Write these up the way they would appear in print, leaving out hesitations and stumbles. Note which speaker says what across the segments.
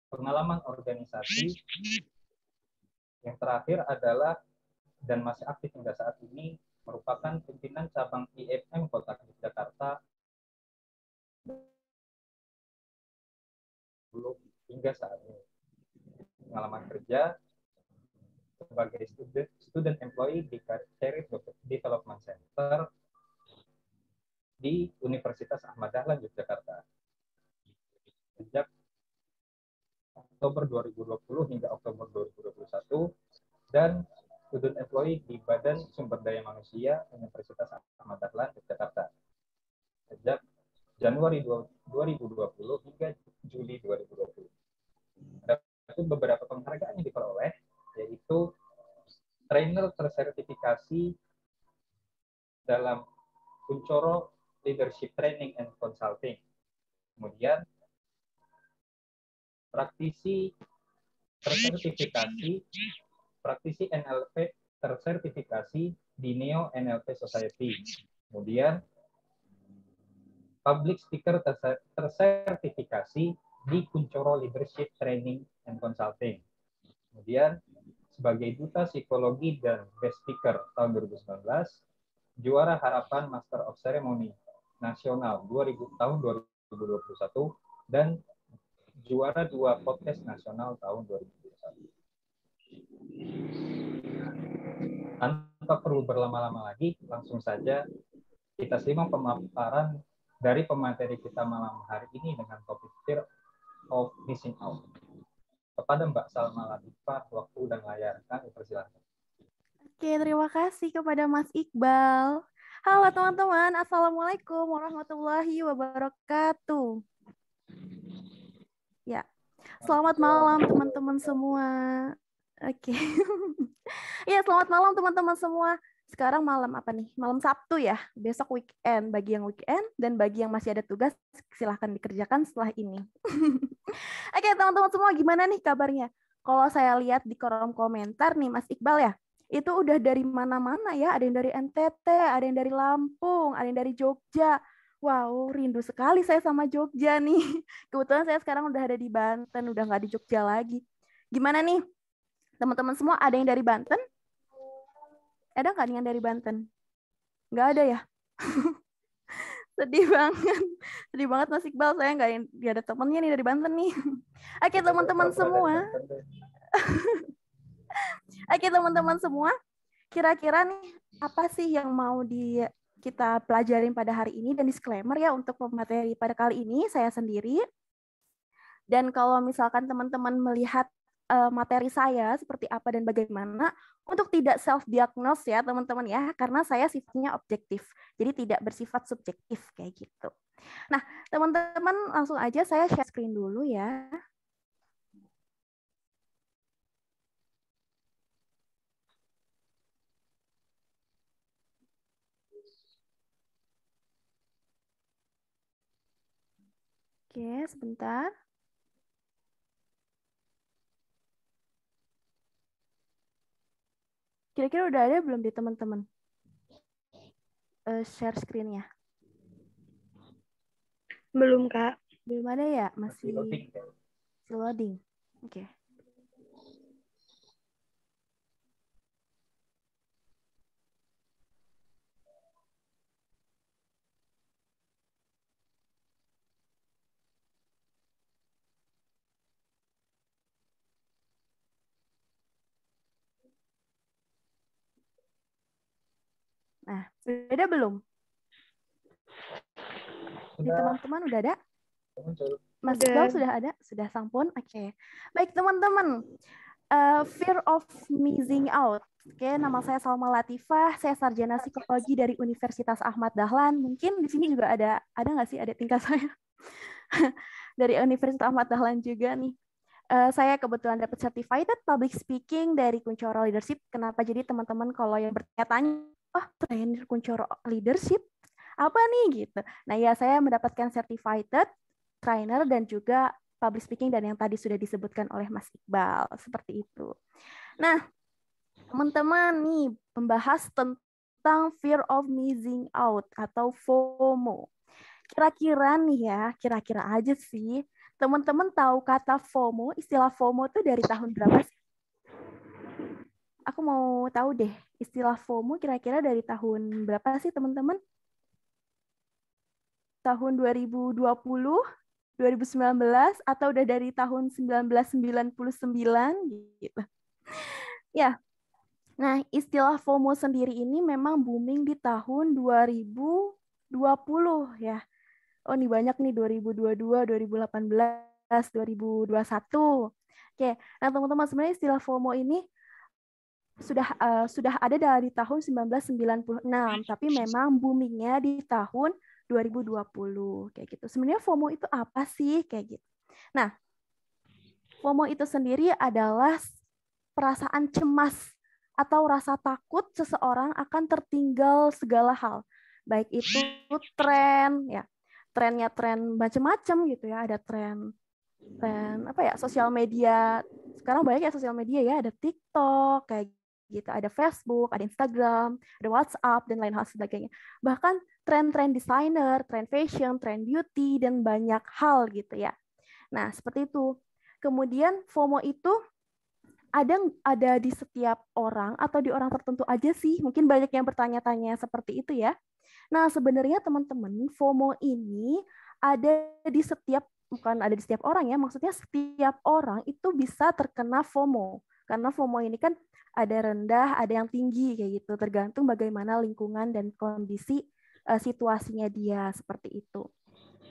Speaker 1: pengalaman organisasi. Yang terakhir adalah dan masih aktif hingga saat ini merupakan pimpinan cabang IMM Kota Yogyakarta hingga saat ini. Pengalaman kerja sebagai student employee di Career Development Center di Universitas Ahmad Dahlan Yogyakarta. Sejak Oktober 2020 hingga Oktober 2021 dan student employee di Badan Sumber Daya Manusia Universitas Ahmad Dahlan Yogyakarta. Sejak Januari 2020 hingga Juli 2020. Ada beberapa penghargaan yang diperoleh, yaitu trainer tersertifikasi dalam Kuncoro Leadership Training and Consulting. Kemudian praktisi NLP tersertifikasi di Neo NLP Society. Kemudian public speaker tersertifikasi di Kuncoro Leadership Training and Consulting. Kemudian sebagai duta psikologi dan guest speaker tahun 2019, juara harapan Master of Ceremony nasional tahun 2021 dan juara 2 podcast nasional tahun 2021. Tanpa perlu berlama-lama lagi, langsung saja kita simak pemaparan dari pemateri kita malam hari ini dengan topik Fear of Missing Out. Kepada Mbak Salma Latifah, waktu dan layar kami persilakan.
Speaker 2: Oke, terima kasih kepada Mas Iqbal. Halo teman-teman, Assalamualaikum warahmatullahi wabarakatuh. Ya, selamat malam teman-teman semua. Oke. Ya, selamat malam teman-teman semua. Sekarang malam apa nih? Malam Sabtu ya. Besok weekend. Bagi yang weekend dan bagi yang masih ada tugas, silahkan dikerjakan setelah ini. Oke, teman-teman semua, gimana nih kabarnya? Kalau saya lihat di kolom komentar nih, Mas Iqbal ya, itu udah dari mana-mana ya. Ada yang dari NTT, ada yang dari Lampung, ada yang dari Jogja. Wow, rindu sekali saya sama Jogja nih. Kebetulan saya sekarang udah ada di Banten, udah nggak di Jogja lagi. Gimana nih? Teman-teman semua, ada yang dari Banten? Ada nggak nih yang dari Banten? Nggak ada ya? Sedih banget. Sedih banget Mas Iqbal, saya nggak ada temennya nih dari Banten nih. Oke, teman-teman semua. Oke, teman-teman semua. Kira-kira nih, apa sih yang mau kita pelajarin pada hari ini? Dan disclaimer ya, untuk pemateri pada kali ini, saya sendiri. Dan kalau misalkan teman-teman melihat materi saya seperti apa dan bagaimana, untuk tidak self-diagnose ya teman-teman ya, karena saya sifatnya objektif, jadi tidak bersifat subjektif kayak gitu. Nah, teman-teman langsung aja saya share screen dulu ya. Oke, sebentar. Kira-kira udah ada belum di teman-teman? Share screen-nya.
Speaker 3: Belum, Kak.
Speaker 2: Belum ada ya? Masih loading. Oke. Nah, udah ada belum? Di teman-teman udah ada? Mas Iqbal sudah ada? Sudah sampun? Oke. Baik, teman-teman. Fear of missing out. Oke, nama saya Salma Latifah. Saya sarjana psikologi dari Universitas Ahmad Dahlan. Mungkin di sini juga ada nggak sih ada tingkat saya? Dari Universitas Ahmad Dahlan juga nih. Saya kebetulan dapat certified public speaking dari Kuncoro Leadership. Kenapa? Jadi teman-teman kalau yang bertanya, oh trainer Kuncoro Leadership, apa nih gitu. Nah ya, saya mendapatkan certified trainer dan juga public speaking dan yang tadi sudah disebutkan oleh Mas Iqbal. Seperti itu. Nah, teman-teman nih, membahas tentang fear of missing out atau FOMO. kira-kira nih ya, kira-kira aja sih, teman-teman tahu kata FOMO, istilah FOMO itu dari tahun berapa sih? Aku mau tahu deh, istilah FOMO kira-kira dari tahun berapa sih teman-teman? Tahun 2020, 2019, atau udah dari tahun 1999 gitu. Ya, nah istilah FOMO sendiri ini memang booming di tahun 2020 ya. Oh, ini banyak nih 2022, 2018, 2021. Oke, nah teman-teman sebenarnya istilah FOMO ini sudah ada dari tahun 1996, tapi memang boomingnya di tahun 2020 kayak gitu. Sebenarnya FOMO itu apa sih kayak gitu. Nah, FOMO itu sendiri adalah perasaan cemas atau rasa takut seseorang akan tertinggal segala hal. Baik itu tren ya, tren macam-macam gitu ya, ada tren apa ya, sosial media. Sekarang banyak ya sosial media ya, ada TikTok kayak gitu, ada Facebook, ada Instagram, ada WhatsApp dan lain hal sebagainya. Bahkan tren-tren desainer, tren fashion, tren beauty dan banyak hal gitu ya. Nah, seperti itu. Kemudian FOMO itu ada di setiap orang atau di orang tertentu aja sih? Mungkin banyak yang bertanya-tanya seperti itu ya. Nah, sebenarnya teman-teman, FOMO ini ada di setiap, bukan ada di setiap orang ya, maksudnya setiap orang itu bisa terkena FOMO. Karena FOMO ini kan ada rendah, ada yang tinggi kayak gitu, tergantung bagaimana lingkungan dan kondisi situasinya dia seperti itu.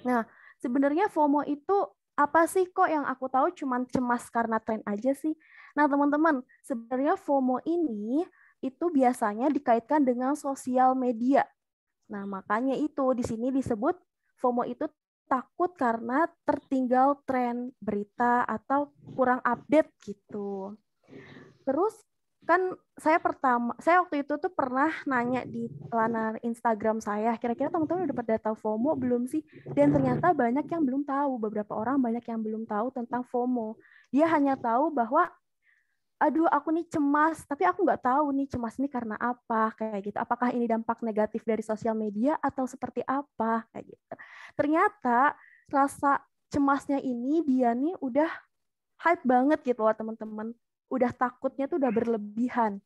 Speaker 2: Nah, sebenarnya FOMO itu apa sih, kok yang aku tahu cuma cemas karena tren aja sih. Nah, teman-teman, sebenarnya FOMO ini itu biasanya dikaitkan dengan sosial media. Nah, makanya itu di sini disebut FOMO itu takut karena tertinggal tren berita atau kurang update gitu. Terus kan saya waktu itu tuh pernah nanya di lanar Instagram saya, kira-kira teman-teman udah pada tahu FOMO belum sih? Dan ternyata banyak yang belum tahu, beberapa orang banyak yang belum tahu tentang FOMO. Dia hanya tahu bahwa aduh aku nih cemas, tapi aku nggak tahu nih cemas ini karena apa, kayak gitu. Apakah ini dampak negatif dari sosial media atau seperti apa, kayak gitu. Ternyata rasa cemasnya ini dia nih udah hype banget gitu loh teman-teman. Udah takutnya tuh udah berlebihan,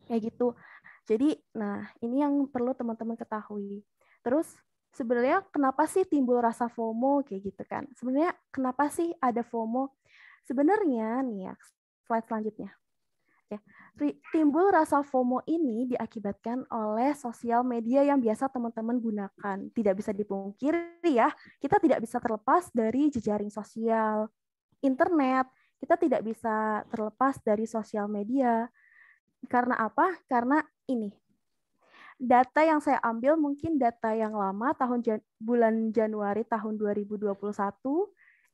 Speaker 2: kayak gitu. Jadi, nah ini yang perlu teman-teman ketahui. Terus sebenarnya kenapa sih timbul rasa FOMO kayak gitu kan? Sebenarnya kenapa sih ada FOMO? Sebenarnya nih ya, slide selanjutnya. Ya, timbul rasa FOMO ini diakibatkan oleh sosial media yang biasa teman-teman gunakan. Tidak bisa dipungkiri ya, kita tidak bisa terlepas dari jejaring sosial, internet, kita tidak bisa terlepas dari sosial media. Karena apa? Karena ini, data yang saya ambil mungkin data yang lama, bulan Januari tahun 2021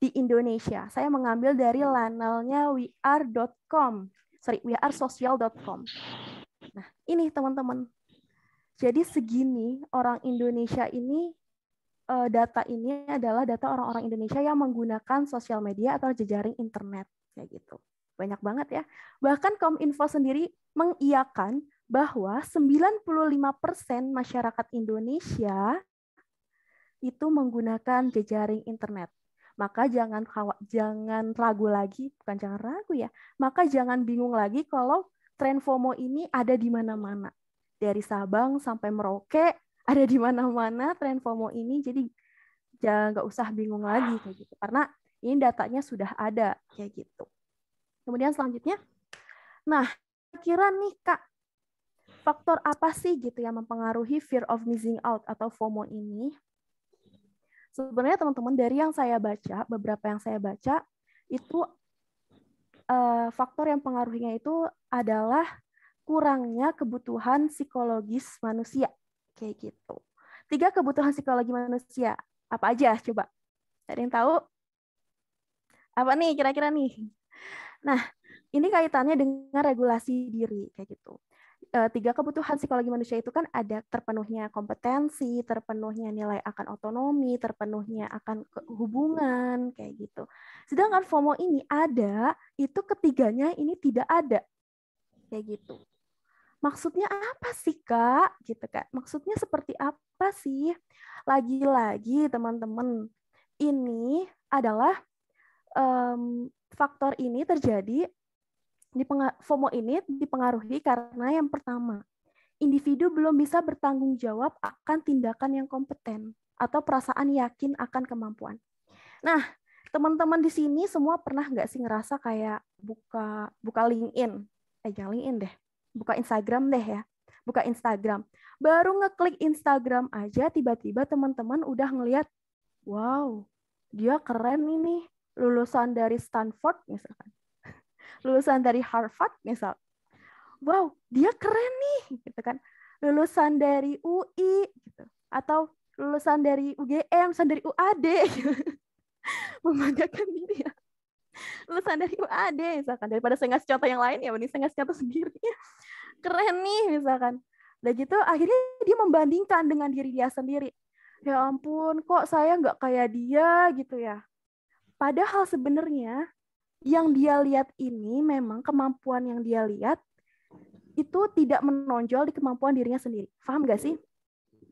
Speaker 2: di Indonesia. Saya mengambil dari lanalnya wearesocial.com. Nah, ini teman-teman. Jadi segini orang Indonesia ini, data ini adalah data orang-orang Indonesia yang menggunakan sosial media atau jejaring internet kayak gitu. Banyak banget ya. Bahkan Kominfo sendiri mengiyakan bahwa 95% masyarakat Indonesia itu menggunakan jejaring internet. Maka jangan ragu lagi, bukan jangan ragu ya. Maka jangan bingung lagi kalau tren FOMO ini ada di mana-mana. Dari Sabang sampai Merauke ada di mana-mana tren FOMO ini. Jadi jangan nggak usah bingung lagi kayak gitu. Karena ini datanya sudah ada kayak gitu. Kemudian selanjutnya, nah kira nih Kak, faktor apa sih gitu yang mempengaruhi fear of missing out atau FOMO ini? Sebenarnya teman-teman dari yang saya baca, beberapa yang saya baca, itu faktor yang pengaruhnya itu adalah kurangnya kebutuhan psikologis manusia. Kayak gitu. 3 kebutuhan psikologi manusia. Apa aja? Coba. Ada yang tahu? Apa nih kira-kira nih? Nah, ini kaitannya dengan regulasi diri. Kayak gitu. 3 kebutuhan psikologi manusia itu kan ada terpenuhnya kompetensi, terpenuhnya nilai akan otonomi, terpenuhnya akan hubungan, kayak gitu. Sedangkan FOMO ini ada, itu ketiganya ini tidak ada. Kayak gitu. maksudnya apa sih Kak? Gitu kan. Maksudnya seperti apa sih? Lagi-lagi teman-teman, ini adalah faktor ini terjadi FOMO ini dipengaruhi karena yang pertama, individu belum bisa bertanggung jawab akan tindakan yang kompeten atau perasaan yakin akan kemampuan. Nah, teman-teman di sini semua pernah nggak sih ngerasa kayak buka LinkedIn? Jangan LinkedIn deh, buka Instagram deh ya. Buka Instagram. Baru ngeklik Instagram aja, tiba-tiba teman-teman udah ngelihat, wow, dia keren ini, lulusan dari Stanford misalkan. Lulusan dari Harvard misal. Wow, dia keren nih, gitu kan. Lulusan dari UI gitu. Atau lulusan dari UGM, lulusan dari UAD gitu. Membanggakan diri ya. Lulusan dari UAD misalkan, daripada saya ngasih contoh yang lain ya mending saya ngasih contoh sendiri. Keren nih misalkan. Udah gitu akhirnya dia membandingkan dengan diri dia sendiri. Ya ampun, kok saya nggak kayak dia gitu ya. Padahal sebenarnya yang dia lihat ini memang kemampuan yang dia lihat itu tidak menonjol di kemampuan dirinya sendiri. Paham nggak sih?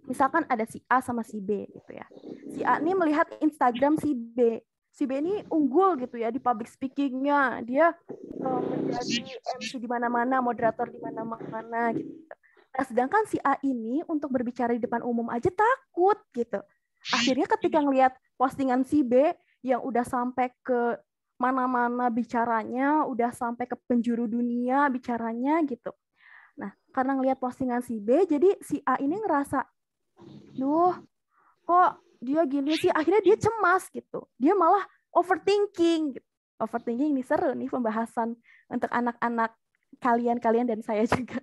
Speaker 2: Misalkan ada si A sama si B gitu ya. Si A ini melihat Instagram si B. Si B ini unggul gitu ya di public speaking-nya. Dia menjadi MC di mana-mana, moderator di mana-mana gitu. Nah, sedangkan si A ini untuk berbicara di depan umum aja takut gitu. Akhirnya ketika ngelihat postingan si B yang udah sampai ke mana-mana bicaranya, udah sampai ke penjuru dunia bicaranya gitu. Nah, karena ngelihat postingan si B, jadi si A ini ngerasa, duh, kok dia gini sih? Akhirnya dia cemas gitu. Dia malah overthinking. Gitu. Overthinking ini seru nih pembahasan untuk anak-anak kalian dan saya juga.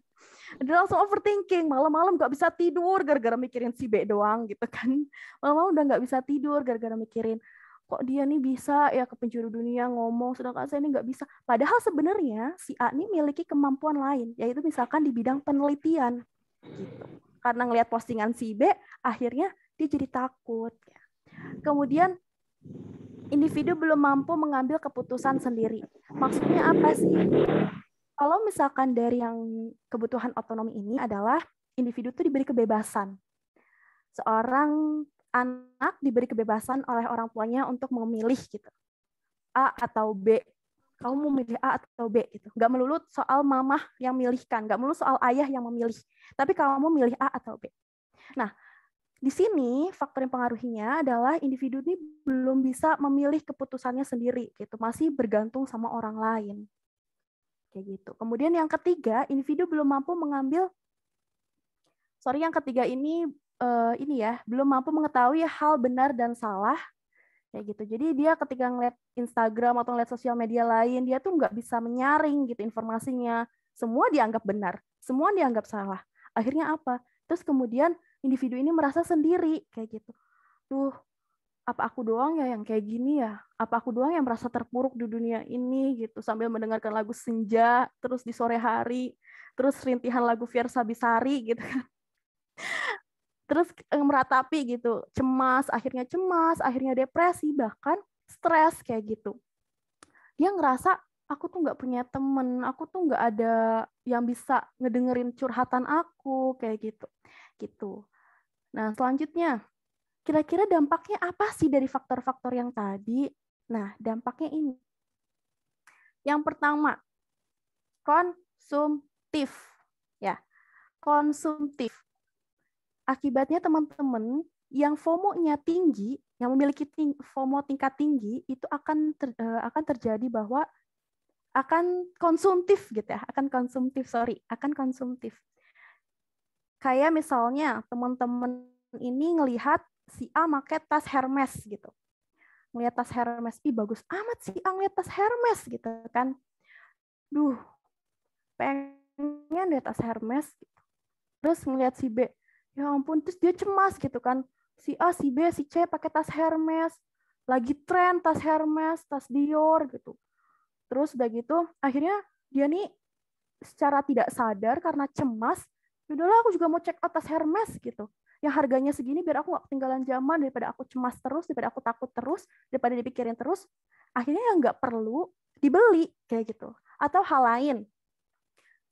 Speaker 2: Dia langsung overthinking, malam-malam nggak bisa tidur gara-gara mikirin si B doang gitu kan. Malam-malam udah nggak bisa tidur gara-gara mikirin, kok dia nih bisa ya ke penjuru dunia ngomong, sedangkan saya ini nggak bisa. Padahal sebenarnya si A ini memiliki kemampuan lain, yaitu misalkan di bidang penelitian. Gitu. Karena ngelihat postingan si B, akhirnya dia jadi takut. Kemudian individu belum mampu mengambil keputusan sendiri. Maksudnya apa sih? Kalau misalkan dari yang kebutuhan otonomi ini adalah individu itu diberi kebebasan. Seorang anak diberi kebebasan oleh orang tuanya untuk memilih gitu. A atau B. Kamu mau milih A atau B gitu. Nggak melulu soal mamah yang milihkan, nggak melulu soal ayah yang memilih. Tapi kamu milih A atau B. Nah, di sini faktor yang pengaruhinya adalah individu ini belum bisa memilih keputusannya sendiri gitu, masih bergantung sama orang lain. Kayak gitu. Kemudian yang ketiga, individu belum mampu mengambil yang ketiga ini ya, belum mampu mengetahui hal benar dan salah kayak gitu. Jadi dia ketika ngeliat Instagram atau ngeliat sosial media lain, dia tuh nggak bisa menyaring gitu informasinya. Semua dianggap benar, semua dianggap salah. Akhirnya apa? Terus kemudian individu ini merasa sendiri kayak gitu. Duh, apa aku doang ya yang kayak gini ya? Apa aku doang yang merasa terpuruk di dunia ini gitu, sambil mendengarkan lagu senja terus di sore hari, terus rintihan lagu Fiersa Besari gitu kan. Terus meratapi gitu, cemas, akhirnya depresi, bahkan stres kayak gitu. Dia ngerasa aku tuh nggak punya temen, aku tuh nggak ada yang bisa ngedengerin curhatan aku kayak gitu. Nah selanjutnya, kira-kira dampaknya apa sih dari faktor-faktor yang tadi? Nah dampaknya ini. Yang pertama, konsumtif, ya, konsumtif. Akibatnya teman-teman yang FOMO-nya tinggi, yang memiliki FOMO tingkat tinggi, itu akan terjadi bahwa akan konsumtif gitu ya, akan konsumtif. Kayak misalnya teman-teman ini ngelihat si A pakai tas Hermes gitu. Ngelihat tas Hermes, ih bagus amat si A ngelihat tas Hermes gitu kan. Duh, pengen deh tas Hermes gitu. Terus ngelihat si B, ya ampun, terus dia cemas gitu kan. Si A, si B, si C pakai tas Hermes. Lagi tren tas Hermes, tas Dior gitu. Terus udah gitu, akhirnya dia nih secara tidak sadar karena cemas, yaudahlah aku juga mau check out tas Hermes gitu. Yang harganya segini biar aku gak ketinggalan zaman, daripada aku cemas terus, daripada aku takut terus, daripada dipikirin terus. Akhirnya yang nggak perlu dibeli kayak gitu. Atau hal lain.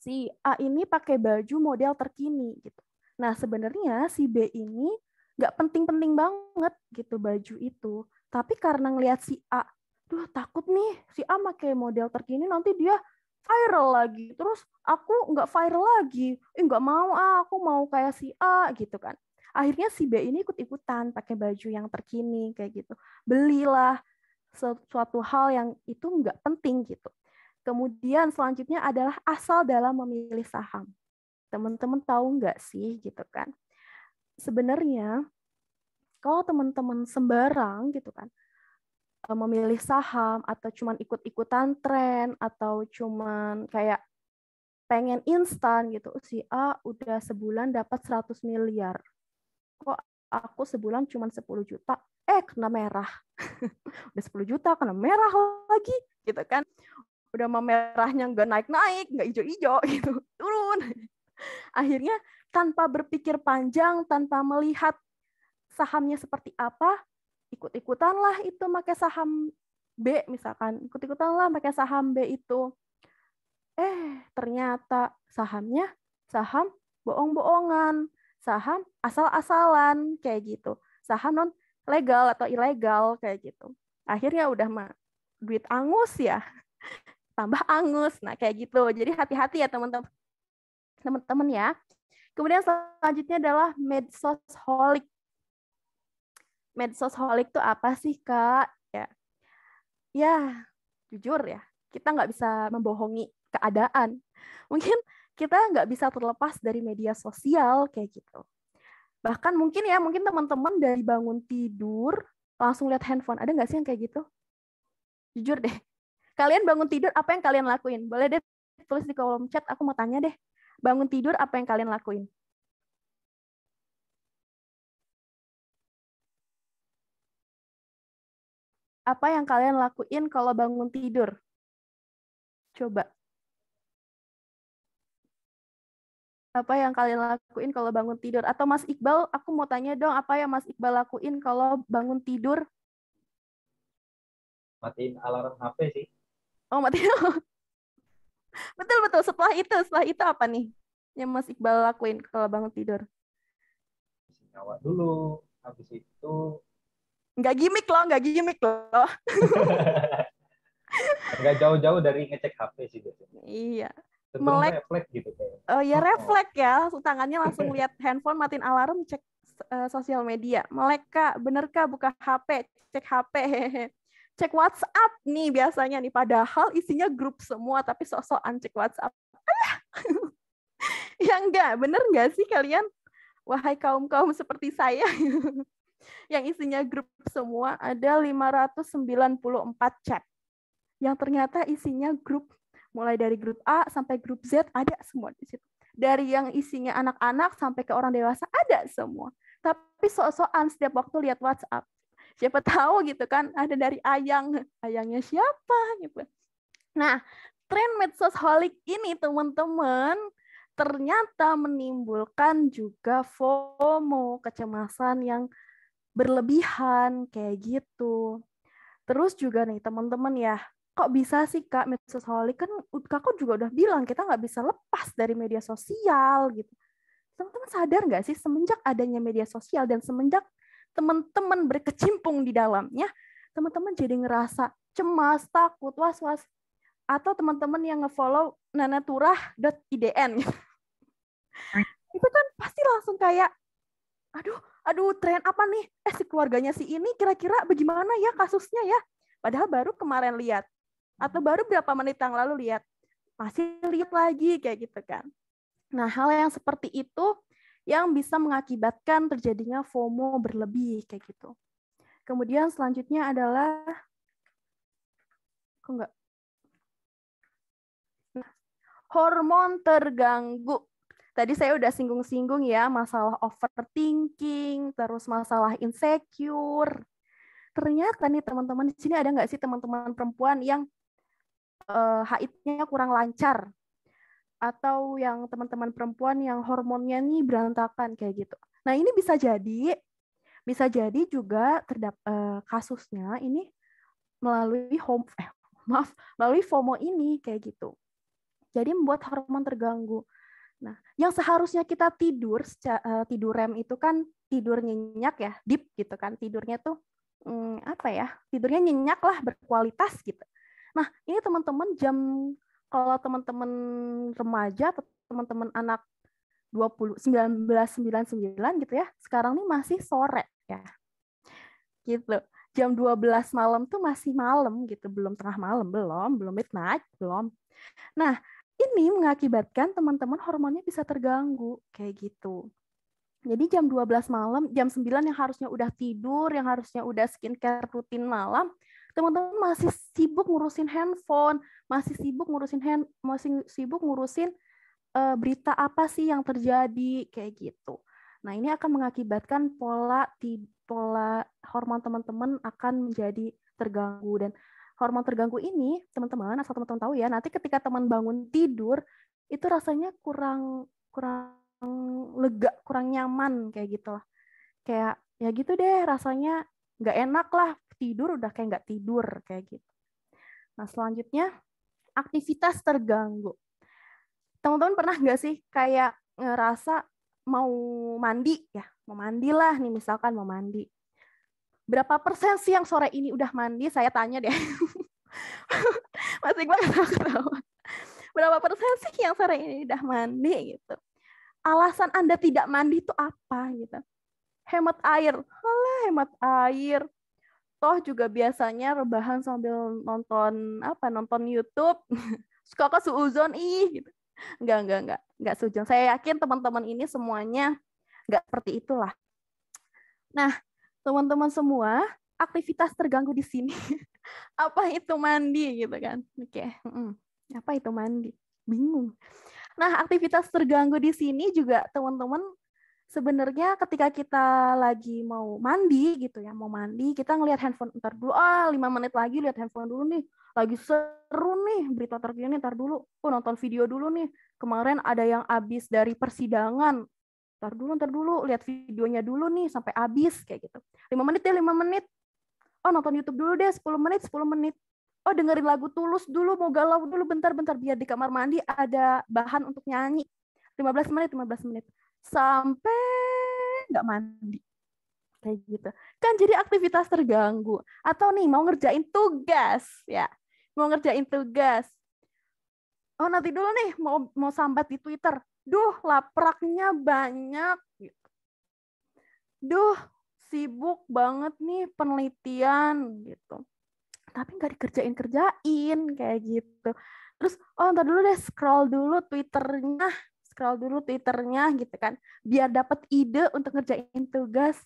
Speaker 2: si A ini pakai baju model terkini gitu. Nah, sebenarnya si B ini nggak penting-penting banget gitu baju itu. Tapi karena ngelihat si A, duh takut nih si A pakai model terkini nanti dia viral lagi. Terus aku nggak viral lagi. Nggak mau, aku mau kayak si A gitu kan. Akhirnya si B ini ikut-ikutan pakai baju yang terkini kayak gitu. Belilah sesuatu hal yang itu nggak penting gitu. Kemudian selanjutnya adalah asal dalam memilih saham. Teman-teman tahu nggak sih gitu kan? Sebenarnya kalau teman-teman sembarang gitu kan memilih saham atau cuman ikut-ikutan tren atau cuman kayak pengen instan gitu. Si A udah sebulan dapat 100 miliar. Kok aku sebulan cuman 10 juta? Kena merah. Udah 10 juta kena merah lagi gitu kan. Udah mah merahnya nggak naik-naik, nggak hijau-hijau gitu, turun. Akhirnya tanpa berpikir panjang, tanpa melihat sahamnya seperti apa, ikut-ikutanlah itu pakai saham B misalkan, ikut-ikutanlah pakai saham B itu. Ternyata sahamnya saham bohong-bohongan, saham asal-asalan kayak gitu, saham non legal atau ilegal kayak gitu. Akhirnya udah mah duit angus ya, tambah angus. Nah, kayak gitu. Jadi hati-hati ya teman-teman. Teman-teman ya. Kemudian selanjutnya adalah medsosholik. Medsosholik itu apa sih, Kak? Ya, jujur ya, kita nggak bisa membohongi keadaan. Mungkin kita nggak bisa terlepas dari media sosial kayak gitu. Bahkan mungkin teman-teman dari bangun tidur langsung lihat handphone. Ada nggak sih yang kayak gitu? Jujur deh. Kalian bangun tidur, apa yang kalian lakuin? Boleh deh tulis di kolom chat, aku mau tanya deh. Bangun tidur, apa yang kalian lakuin? Apa yang kalian lakuin kalau bangun tidur? Coba. Apa yang kalian lakuin kalau bangun tidur? Atau Mas Iqbal, aku mau tanya dong, apa yang Mas Iqbal lakuin kalau bangun tidur?
Speaker 1: Matiin alarm HP sih.
Speaker 2: Oh, matiin. Betul-betul. Setelah itu apa nih yang Mas Iqbal lakuin kalau bangun tidur?
Speaker 1: Isi nyawa dulu. Habis itu
Speaker 2: Nggak gimmick loh.
Speaker 1: nggak jauh-jauh dari ngecek HP sih biasanya.
Speaker 2: Iya.
Speaker 1: Cenderung
Speaker 2: Melek.
Speaker 1: refleks gitu kayak.
Speaker 2: Oh ya, refleks ya. Tangannya langsung lihat handphone, matiin alarm, cek sosial media. Melek, Kak. Bener, Kak? Buka HP. Cek HP. Cek WhatsApp nih biasanya nih. Padahal isinya grup semua, tapi sok-sokan cek WhatsApp. Ya enggak, bener nggak sih kalian? Wahai kaum-kaum seperti saya. Yang isinya grup semua, ada 594 chat. Yang ternyata isinya grup, mulai dari grup A sampai grup Z, ada semua di situ. Dari yang isinya anak-anak sampai ke orang dewasa, ada semua. Tapi sok-sokan setiap waktu lihat WhatsApp. Siapa tahu gitu kan, ada dari Ayang. Ayangnya siapa gitu. Nah, tren medsosholik ini teman-teman ternyata menimbulkan juga FOMO, kecemasan yang berlebihan kayak gitu. Terus juga nih teman-teman ya, kok bisa sih Kak medsosholik? Kan Kakak juga udah bilang kita nggak bisa lepas dari media sosial gitu. Teman-teman sadar nggak sih semenjak adanya media sosial dan semenjak teman-teman berkecimpung di dalamnya, teman-teman jadi ngerasa cemas, takut, was-was. Atau teman-teman yang nge-follow nanaturah.idn gitu. Itu kan pasti langsung kayak, aduh tren apa nih? Si keluarganya si ini kira-kira bagaimana ya kasusnya ya? Padahal baru kemarin lihat. Atau baru berapa menit yang lalu lihat. Masih lihat lagi kayak gitu kan. Nah, hal yang seperti itu yang bisa mengakibatkan terjadinya FOMO berlebih kayak gitu. Kemudian selanjutnya adalah hormon terganggu. Tadi saya udah singgung-singgung ya, masalah overthinking, terus masalah insecure. Ternyata nih teman-teman, di sini ada nggak sih teman-teman perempuan yang haidnya kurang lancar? Atau yang teman-teman perempuan yang hormonnya nih berantakan kayak gitu. Nah, ini bisa jadi juga kasusnya ini melalui melalui FOMO ini kayak gitu. Jadi membuat hormon terganggu. Nah, yang seharusnya kita tidur, tidur REM itu kan tidur nyenyak ya, deep gitu kan, tidurnya tuh apa ya, tidurnya nyenyak lah, berkualitas gitu. Nah, ini teman-teman kalau teman-teman remaja atau teman-teman anak 1999 gitu ya, sekarang ini masih sore ya, gitu. Jam 12 malam tuh masih malam gitu, belum tengah malam, belum midnight, belum. Nah, ini mengakibatkan teman-teman hormonnya bisa terganggu kayak gitu. Jadi jam 12 malam, jam 9 yang harusnya udah tidur, yang harusnya udah skincare rutin malam, teman-teman masih sibuk ngurusin handphone, masih sibuk ngurusin berita apa sih yang terjadi kayak gitu. Nah, ini akan mengakibatkan pola hormon teman-teman akan menjadi terganggu, dan hormon terganggu ini, teman-teman, asal teman-teman tahu ya, nanti ketika teman bangun tidur itu rasanya kurang lega, kurang nyaman kayak gitu lah. Kayak ya gitu deh, rasanya nggak enak lah, tidur udah kayak nggak tidur kayak gitu. Nah, selanjutnya aktivitas terganggu. Teman-teman pernah nggak sih kayak ngerasa mau mandi ya, mau mandi lah nih, misalkan mau mandi. Berapa persen sih yang sore ini udah mandi? Saya tanya deh. Mas Iqbal ketawa. Berapa persen sih yang sore ini udah mandi gitu? Alasan Anda tidak mandi itu apa gitu? Hemat air. Alah, hemat air. Toh juga biasanya rebahan sambil nonton YouTube. Suka suuzon gitu. Enggak suuzon. Saya yakin teman-teman ini semuanya enggak seperti itulah. Nah, teman-teman semua, aktivitas terganggu di sini. Apa itu mandi gitu kan? Oke. Apa itu mandi? Bingung. Nah, aktivitas terganggu di sini juga teman-teman sebenarnya ketika kita lagi mau mandi gitu ya, mau mandi, kita ngelihat handphone ntar dulu, 5 menit lagi lihat handphone dulu nih, lagi seru nih berita terkini, ntar dulu, nonton video dulu nih, kemarin ada yang habis dari persidangan, ntar dulu, lihat videonya dulu nih sampai habis kayak gitu. 5 menit deh, 5 menit. Nonton YouTube dulu deh 10 menit. Dengerin lagu Tulus dulu, mau galau dulu bentar-bentar biar di kamar mandi ada bahan untuk nyanyi. 15 menit. Sampai nggak mandi. Kayak gitu. Kan jadi aktivitas terganggu. Atau nih mau ngerjain tugas ya. Mau ngerjain tugas. Nanti dulu nih mau sambat di Twitter. Duh, lapraknya banyak gitu. Duh, sibuk banget nih penelitian gitu. Tapi nggak dikerjain kayak gitu. Terus ntar dulu deh scroll dulu Twitternya gitu kan, biar dapat ide untuk ngerjain tugas.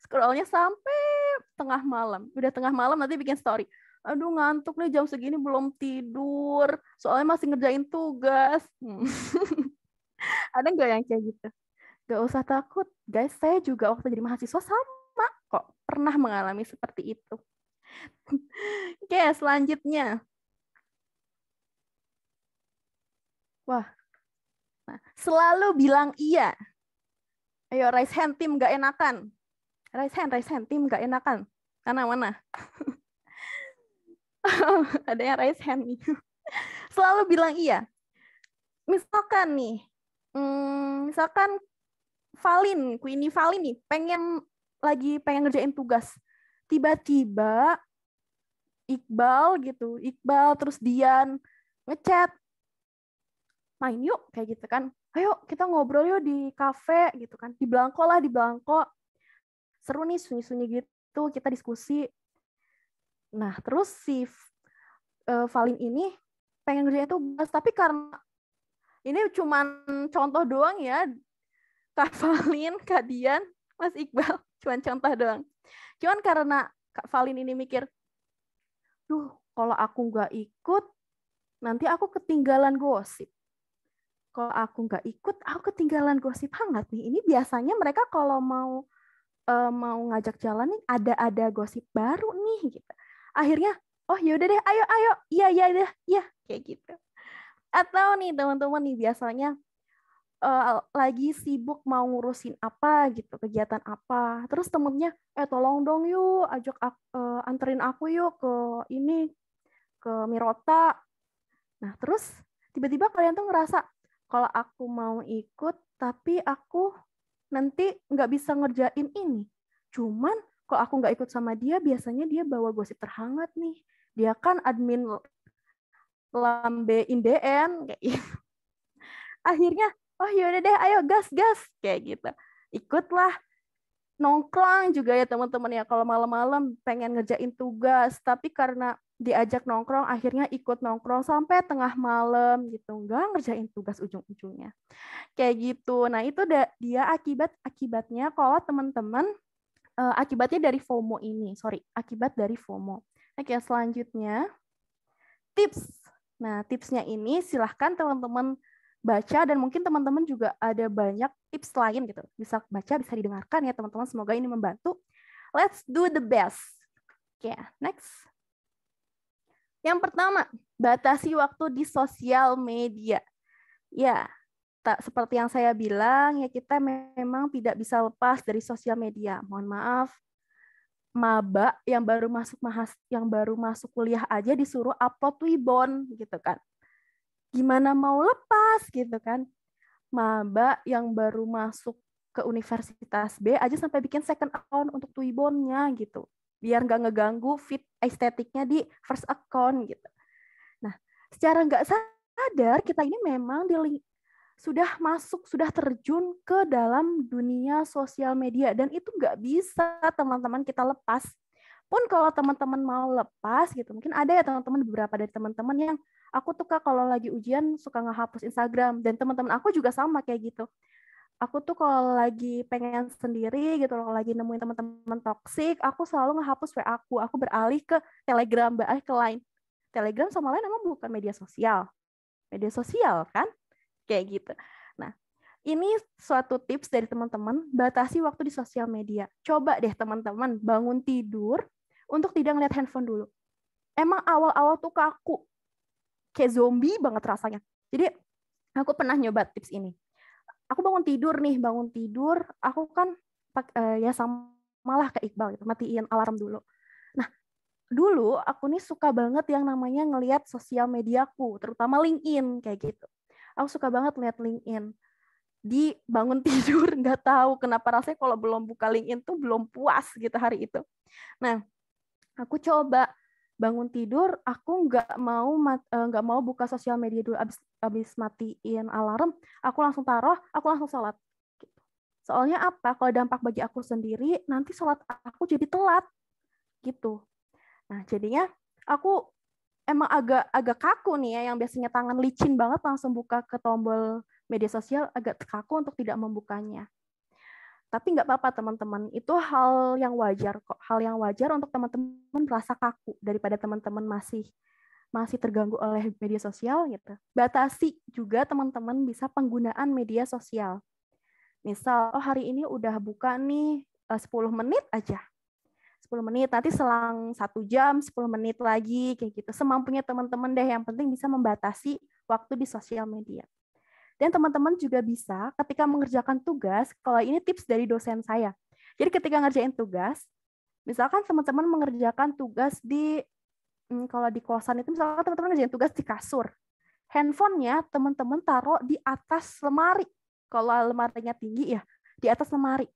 Speaker 2: Scrollnya sampai tengah malam, udah tengah malam nanti bikin story, aduh ngantuk nih jam segini belum tidur soalnya masih ngerjain tugas. Ada nggak yang kayak gitu? Gak usah takut guys, saya juga waktu jadi mahasiswa sama kok, pernah mengalami seperti itu. Oke, selanjutnya. Wah, selalu bilang iya. Ayo raise hand tim nggak enakan. Raise hand tim nggak enakan. Mana? Ada yang raise hand nih. Selalu bilang iya. Misalkan nih, misalkan Queenie Valin nih, pengen ngerjain tugas. Tiba-tiba Iqbal terus Dian ngechat, main yuk kayak gitu kan, ayo kita ngobrol yuk di kafe gitu kan, di Belangko, seru nih sunyi-sunyi gitu, kita diskusi. Nah terus si Valin ini pengen ngerjain tugas, tapi karena ini cuman contoh doang ya, Kak Valin, Kak Dian, Mas Iqbal, cuman contoh doang. Cuman karena Kak Valin ini mikir, kalau aku nggak ikut nanti aku ketinggalan gosip. Kalau aku nggak ikut, aku ketinggalan gosip hangat nih. Ini biasanya mereka kalau mau ngajak jalan nih, ada gosip baru nih gitu. Akhirnya, yaudah deh, ayo, iya, kayak gitu. Atau nih teman-teman nih biasanya lagi sibuk mau ngurusin apa gitu, kegiatan apa. Terus temennya, tolong dong yuk, anterin aku yuk ke Mirota. Nah, terus tiba-tiba kalian tuh ngerasa kalau aku mau ikut tapi aku nanti nggak bisa ngerjain ini. Cuman kalau aku nggak ikut sama dia, biasanya dia bawa gosip terhangat nih. Dia kan admin Lambe Indeen kayak gitu. Akhirnya, oh yaudah deh, ayo gas kayak gitu. Ikutlah nongkrong juga ya teman-teman ya, kalau malam-malam pengen ngerjain tugas, tapi karena diajak nongkrong akhirnya ikut nongkrong sampai tengah malam gitu, nggak ngerjain tugas ujung-ujungnya kayak gitu. Nah itu dia akibatnya kalau teman-teman akibatnya dari FOMO ini, akibat dari FOMO. Oke, selanjutnya tips. Nah tipsnya ini silahkan teman-teman baca, dan mungkin teman-teman juga ada banyak tips lain gitu. Bisa baca, bisa didengarkan ya teman-teman. Semoga ini membantu. Let's do the best. Oke, next. Yang pertama, batasi waktu di sosial media. Ya, seperti yang saya bilang, ya kita memang tidak bisa lepas dari sosial media. Mohon maaf, maba yang baru masuk kuliah aja disuruh upload Twibbon gitu kan. Gimana mau lepas gitu kan? Maba yang baru masuk ke Universitas B aja sampai bikin second account untuk Twibbonnya gitu, biar nggak ngeganggu feed estetiknya di first account gitu. Nah, secara nggak sadar kita ini memang sudah terjun ke dalam dunia sosial media, dan itu nggak bisa teman-teman kita lepas. Pun kalau teman-teman mau lepas gitu, mungkin ada ya teman-teman, beberapa dari teman-teman yang aku tuh Kak kalau lagi ujian suka ngehapus Instagram, dan teman-teman aku juga sama kayak gitu. Aku tuh kalau lagi pengen sendiri gitu, kalau lagi nemuin teman-teman toksik, aku selalu ngehapus WA aku beralih ke Telegram, ke Line. Telegram sama Line emang bukan media sosial kan? Kayak gitu. Nah, ini suatu tips dari teman-teman, batasi waktu di sosial media. Coba deh teman-teman bangun tidur untuk tidak ngeliat handphone dulu. Emang awal-awal tuh kaku, kayak zombie banget rasanya. Jadi aku pernah nyoba tips ini. Aku bangun tidur, aku kan ya samalah kayak Iqbal gitu, matiin alarm dulu. Nah, dulu aku nih suka banget yang namanya ngelihat sosial mediaku, terutama LinkedIn kayak gitu. Aku suka banget lihat LinkedIn. Di bangun tidur, nggak tahu kenapa rasanya kalau belum buka LinkedIn tuh belum puas gitu hari itu. Nah, aku coba bangun tidur, aku nggak mau buka sosial media dulu, abis matiin alarm, aku langsung taruh, aku langsung sholat. Soalnya apa? Kalau dampak bagi aku sendiri, nanti sholat aku jadi telat gitu. Nah, jadinya aku emang agak kaku nih ya, yang biasanya tangan licin banget langsung buka ke tombol media sosial, agak kaku untuk tidak membukanya. Tapi nggak apa-apa teman-teman, itu hal yang wajar kok. Hal yang wajar untuk teman-teman merasa kaku daripada teman-teman masih terganggu oleh media sosial gitu. Batasi juga teman-teman bisa penggunaan media sosial. Misal, oh hari ini udah buka nih 10 menit aja. 10 menit, nanti selang 1 jam, 10 menit lagi, kayak gitu. Semampunya teman-teman deh, yang penting bisa membatasi waktu di sosial media. Dan teman-teman juga bisa ketika mengerjakan tugas, kalau ini tips dari dosen saya. Jadi ketika ngerjain tugas, misalkan teman-teman mengerjakan tugas kalau di kosan itu misalkan teman-teman ngerjain tugas di kasur. Handphonenya teman-teman taruh di atas lemari. Kalau lemarinya tinggi ya, di atas lemari.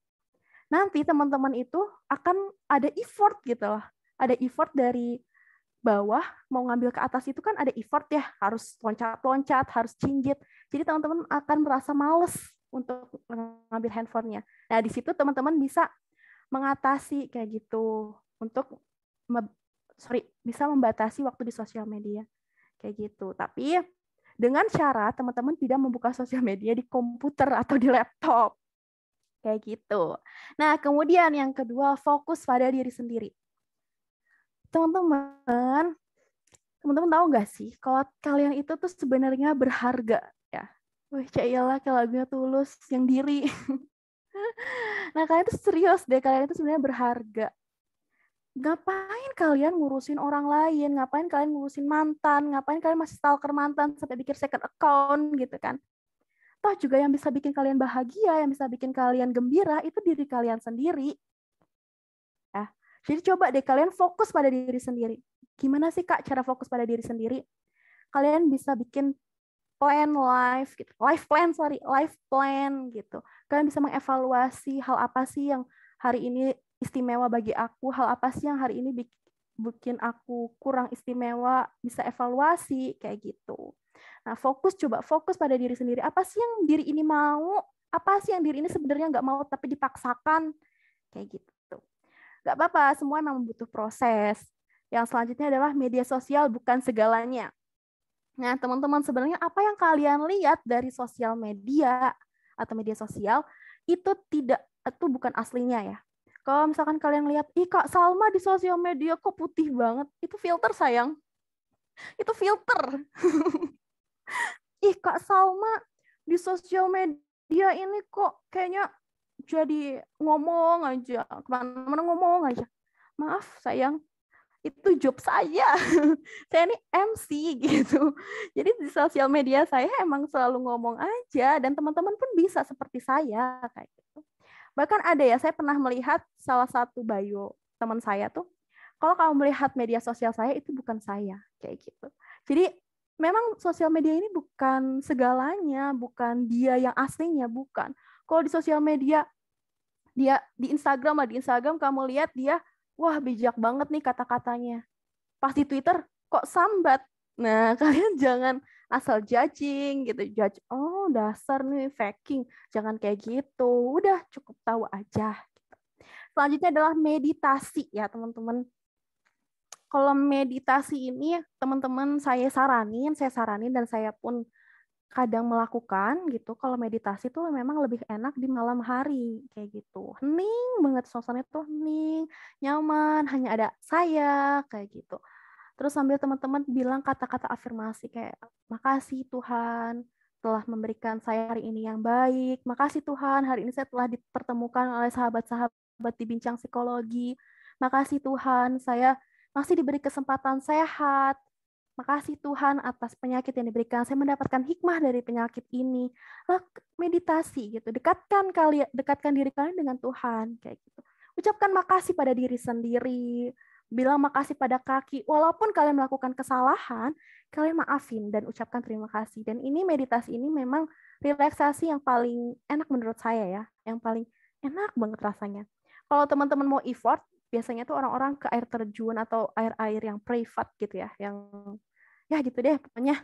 Speaker 2: Nanti teman-teman itu akan ada effort gitu loh. Ada effort dari bawah, mau ngambil ke atas itu kan ada effort ya, harus loncat-loncat, harus cinjit. Jadi teman-teman akan merasa males untuk ngambil handphonenya. Nah, di situ teman-teman bisa mengatasi kayak gitu, untuk bisa membatasi waktu di sosial media. Kayak gitu. Tapi dengan cara teman-teman tidak membuka sosial media di komputer atau di laptop. Kayak gitu. Nah, kemudian yang kedua, fokus pada diri sendiri. Teman-teman tahu nggak sih, kalau kalian itu tuh sebenarnya berharga ya. Wih, iyalah kayak lagunya Tulus, yang diri. Nah, kalian tuh serius deh, kalian itu sebenarnya berharga. Ngapain kalian ngurusin orang lain? Ngapain kalian ngurusin mantan? Ngapain kalian masih stalker mantan sampai bikin second account gitu kan? Toh juga yang bisa bikin kalian bahagia, yang bisa bikin kalian gembira, itu diri kalian sendiri. Ya. Jadi coba deh kalian fokus pada diri sendiri. Gimana sih Kak cara fokus pada diri sendiri? Kalian bisa bikin life plan gitu. Kalian bisa mengevaluasi hal apa sih yang hari ini istimewa bagi aku, hal apa sih yang hari ini bikin aku kurang istimewa, bisa evaluasi kayak gitu. Nah, coba fokus pada diri sendiri. Apa sih yang diri ini mau? Apa sih yang diri ini sebenarnya nggak mau tapi dipaksakan? Kayak gitu. Nggak apa-apa, semua memang butuh proses. Yang selanjutnya adalah media sosial bukan segalanya. Nah, teman-teman, sebenarnya apa yang kalian lihat dari sosial media atau media sosial itu bukan aslinya ya. Kalau misalkan kalian lihat, ih Kak Salma di sosial media kok putih banget, itu filter sayang. Itu filter. Ih Kak Salma di sosial media ini kok kayaknya jadi ngomong aja, kemana-mana ngomong aja. Maaf sayang, itu job saya. Saya ini MC gitu. Jadi di sosial media saya emang selalu ngomong aja dan teman-teman pun bisa seperti saya kayak gitu. Bahkan ada ya, saya pernah melihat salah satu bio teman saya tuh, kalau kamu melihat media sosial saya itu bukan saya kayak gitu. Jadi memang sosial media ini bukan segalanya, bukan dia yang aslinya, bukan. Kalau di sosial media dia di Instagram kamu lihat dia wah bijak banget nih kata-katanya. Pas di Twitter kok sambat. Nah, kalian jangan asal judging gitu. Judge, oh dasar nih faking. Jangan kayak gitu. Udah cukup tahu aja. Selanjutnya adalah meditasi ya teman-teman. Kalau meditasi ini teman-teman saya saranin dan saya pun kadang melakukan gitu. Kalau meditasi tuh memang lebih enak di malam hari kayak gitu. Hening banget, suasananya tuh hening, nyaman, hanya ada saya kayak gitu. Terus sambil teman-teman bilang kata-kata afirmasi kayak makasih Tuhan telah memberikan saya hari ini yang baik. Makasih Tuhan hari ini saya telah dipertemukan oleh sahabat-sahabat di Bincang Psikologi. Makasih Tuhan saya masih diberi kesempatan sehat. Makasih Tuhan atas penyakit yang diberikan. Saya mendapatkan hikmah dari penyakit ini. Meditasi gitu. Dekatkan diri kalian dengan Tuhan kayak gitu. Ucapkan makasih pada diri sendiri. Bilang makasih pada kaki. Walaupun kalian melakukan kesalahan, kalian maafin dan ucapkan terima kasih. Dan ini meditasi ini memang relaksasi yang paling enak menurut saya ya. Yang paling enak banget rasanya. Kalau teman-teman mau effort, biasanya tuh orang-orang ke air terjun atau air-air yang privat gitu ya, yang ya gitu deh pokoknya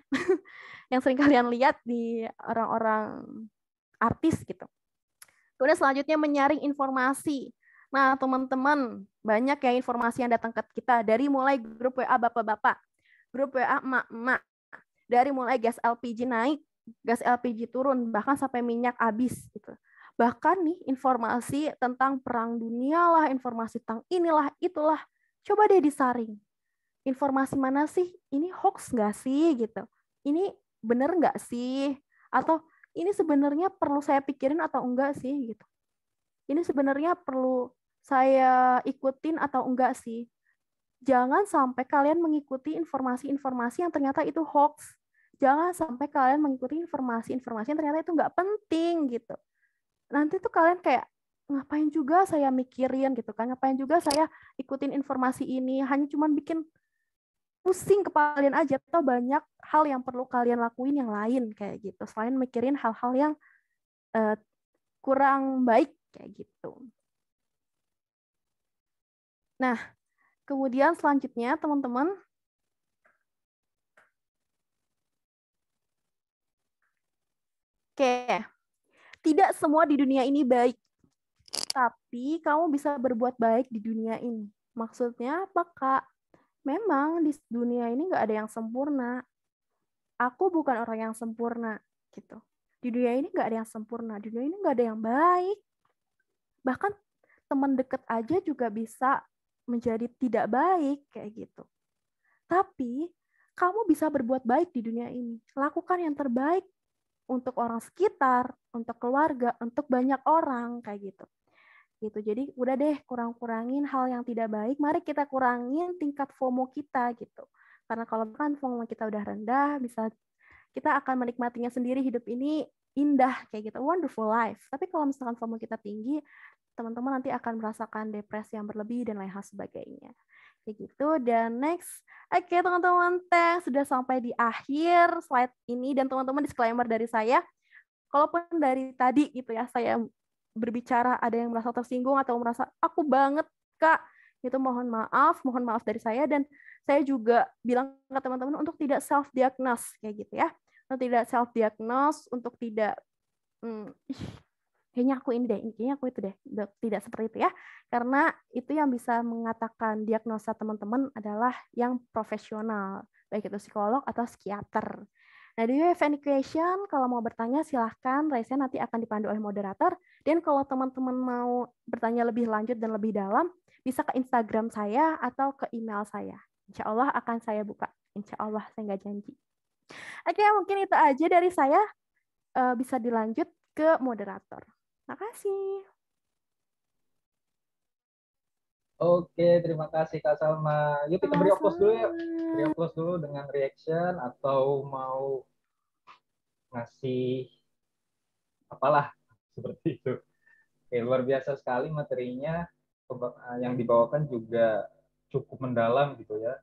Speaker 2: yang sering kalian lihat di orang-orang artis gitu. Kemudian selanjutnya menyaring informasi. Nah, teman-teman, banyak ya informasi yang datang ke kita dari mulai grup WA bapak-bapak, grup WA emak-emak, dari mulai gas LPG naik, gas LPG turun, bahkan sampai minyak habis gitu. Bahkan nih informasi tentang perang dunia lah, informasi tentang inilah, itulah. Coba deh disaring. Informasi mana sih? Ini hoax nggak sih? Gitu. Ini bener nggak sih? Atau ini sebenarnya perlu saya pikirin atau enggak sih? Gitu. Ini sebenarnya perlu saya ikutin atau enggak sih? Jangan sampai kalian mengikuti informasi-informasi yang ternyata itu hoax. Jangan sampai kalian mengikuti informasi-informasi yang ternyata itu nggak penting gitu. Nanti tuh kalian kayak ngapain juga saya mikirin gitu kan, ngapain juga saya ikutin informasi ini, hanya cuman bikin pusing kepala kalian aja, atau banyak hal yang perlu kalian lakuin yang lain kayak gitu, selain mikirin hal-hal yang kurang baik kayak gitu. Nah, kemudian selanjutnya teman-teman, tidak semua di dunia ini baik, tapi kamu bisa berbuat baik di dunia ini. Maksudnya apa, Kak? Memang di dunia ini nggak ada yang sempurna. Aku bukan orang yang sempurna, gitu. Di dunia ini nggak ada yang sempurna. Di dunia ini nggak ada yang baik. Bahkan teman dekat aja juga bisa menjadi tidak baik, kayak gitu. Tapi kamu bisa berbuat baik di dunia ini. Lakukan yang terbaik untuk orang sekitar, untuk keluarga, untuk banyak orang, kayak gitu. Gitu. Jadi udah deh kurang-kurangin hal yang tidak baik, mari kita kurangin tingkat FOMO kita gitu. Karena kalau kan FOMO kita udah rendah, bisa kita akan menikmatinya sendiri, hidup ini indah kayak gitu, wonderful life. Tapi kalau misalkan FOMO kita tinggi, teman-teman nanti akan merasakan depresi yang berlebih dan lain hal sebagainya. Kayak gitu. Dan next, oke teman-teman, thanks sudah sampai di akhir slide ini. Dan teman-teman, disclaimer dari saya, kalaupun dari tadi gitu ya, saya berbicara ada yang merasa tersinggung atau merasa aku banget Kak, itu mohon maaf dari saya. Dan saya juga bilang ke teman-teman untuk tidak self-diagnose kayak gitu ya. Untuk tidak self-diagnose, untuk tidak kayaknya aku ini deh, kayaknya aku itu deh. Tidak seperti itu ya. Karena itu yang bisa mengatakan diagnosa teman-teman adalah yang profesional, baik itu psikolog atau psikiater. Nah, do you have any question? Kalau mau bertanya silahkan, raise nanti akan dipandu oleh moderator. Dan kalau teman-teman mau bertanya lebih lanjut dan lebih dalam, bisa ke Instagram saya atau ke email saya. Insya Allah akan saya buka. Insya Allah, saya nggak janji. Oke, mungkin itu aja dari saya. Bisa dilanjut ke moderator. Makasih.
Speaker 1: Oke, terima kasih Kak Salma. Yuk kita beri applause dulu ya. Beri applause dulu dengan reaction atau mau ngasih apalah seperti itu. Oke, luar biasa sekali materinya yang dibawakan juga cukup mendalam gitu ya.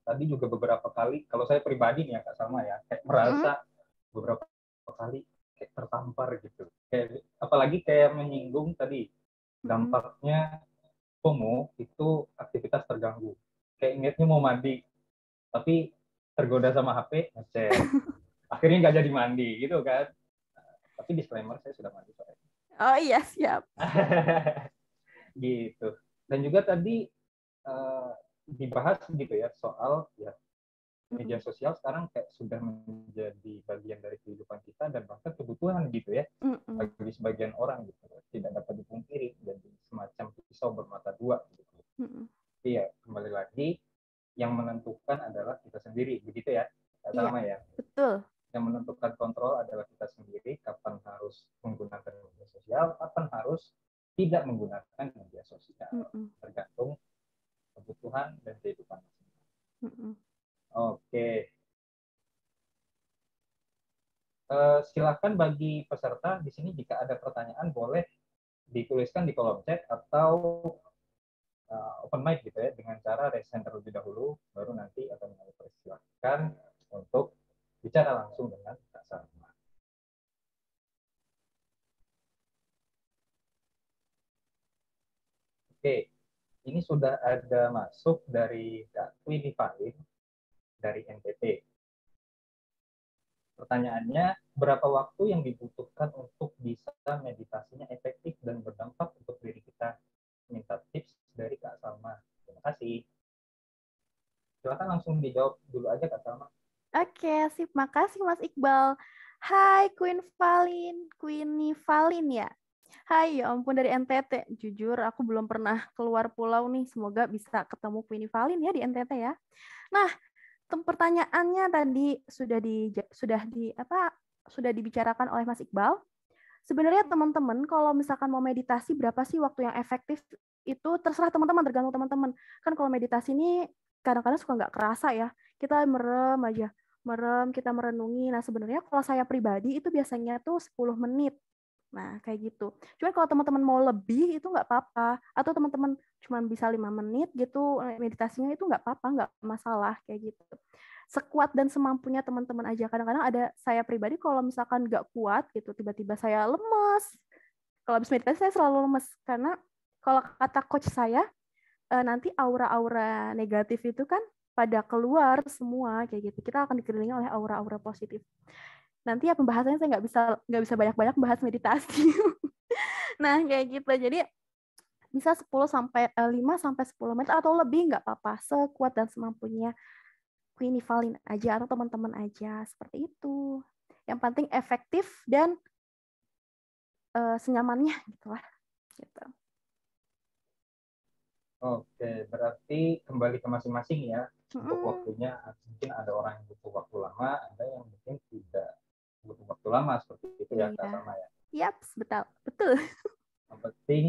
Speaker 1: Tadi juga beberapa kali, kalau saya pribadi nih ya Kak Salma ya, kayak merasa beberapa kali kayak tertampar gitu. Kayak, apalagi kayak menyinggung tadi dampaknya FOMO itu aktivitas terganggu. Kayak ingetnya mau mandi, tapi tergoda sama HP, ngecek. Akhirnya nggak jadi mandi gitu kan. Tapi disclaimer, saya sudah mandi sore.
Speaker 2: Oh iya, siap.
Speaker 1: Gitu. Dan juga tadi dibahas gitu ya soal ya media sosial sekarang kayak sudah menjadi bagian dari kehidupan kita dan bahkan kebutuhan gitu ya bagi sebagian orang gitu, tidak dapat dipungkiri dan semacam pisau bermata dua gitu. Iya, kembali lagi yang menentukan adalah kita sendiri begitu ya, sama ya.
Speaker 2: Betul.
Speaker 1: Yang menentukan kontrol adalah kita sendiri, kapan harus menggunakan media sosial, kapan harus tidak menggunakan media sosial, tergantung kebutuhan dan kehidupan masing-masing. Oke. Silakan bagi peserta di sini jika ada pertanyaan boleh dituliskan di kolom chat atau open mic gitu ya, dengan cara raise hand terlebih dahulu, baru nanti akan kami persilakan untuk bicara langsung dengan Kak Salma. Oke, ini sudah ada masuk dari Kak Twini Fahin dari NTT. Pertanyaannya, berapa waktu yang dibutuhkan untuk bisa meditasinya efektif dan berdampak untuk diri kita? Minta tips dari Kak Salma. Terima kasih. Silakan langsung dijawab dulu aja Kak Salma.
Speaker 2: Oke, sip. Makasih Mas Iqbal. Hai Queenie Valin ya. Hai, ya ampun dari NTT. Jujur aku belum pernah keluar pulau nih. Semoga bisa ketemu Queenie Valin ya di NTT ya. Nah, pertanyaannya tadi sudah dibicarakan oleh Mas Iqbal. Sebenarnya teman-teman kalau misalkan mau meditasi berapa sih waktu yang efektif itu terserah teman-teman, tergantung teman-teman. Kan kalau meditasi ini kadang-kadang suka nggak kerasa ya. Kita merem aja, kita merenungi. Nah sebenarnya kalau saya pribadi itu biasanya tuh 10 menit. Nah, kayak gitu. Cuman kalau teman-teman mau lebih itu nggak apa-apa. Atau teman-teman cuma bisa 5 menit gitu, meditasinya itu nggak apa-apa, nggak masalah kayak gitu. Sekuat dan semampunya teman-teman aja. Kadang-kadang ada saya pribadi kalau misalkan nggak kuat gitu, tiba-tiba saya lemes. Kalau habis meditasi saya selalu lemes. Karena kalau kata coach saya, nanti aura-aura negatif itu kan pada keluar semua kayak gitu. Kita akan dikelilingi oleh aura-aura positif. Nanti ya pembahasannya saya nggak bisa banyak-banyak bahas meditasi. Nah, kayak gitu. Jadi bisa 5 sampai 10 menit atau lebih nggak apa-apa, sekuat dan semampunya Queenie Valin aja atau teman-teman aja seperti itu. Yang penting efektif dan senyamannya gitulah. Gitu.
Speaker 1: Oke, berarti kembali ke masing-masing ya untuk waktunya. Mungkin ada orang yang butuh waktu lama, ada yang mungkin tidak butuh waktu lama seperti itu ya Kak Salma ya.
Speaker 2: Yaps, betul.
Speaker 1: Yang penting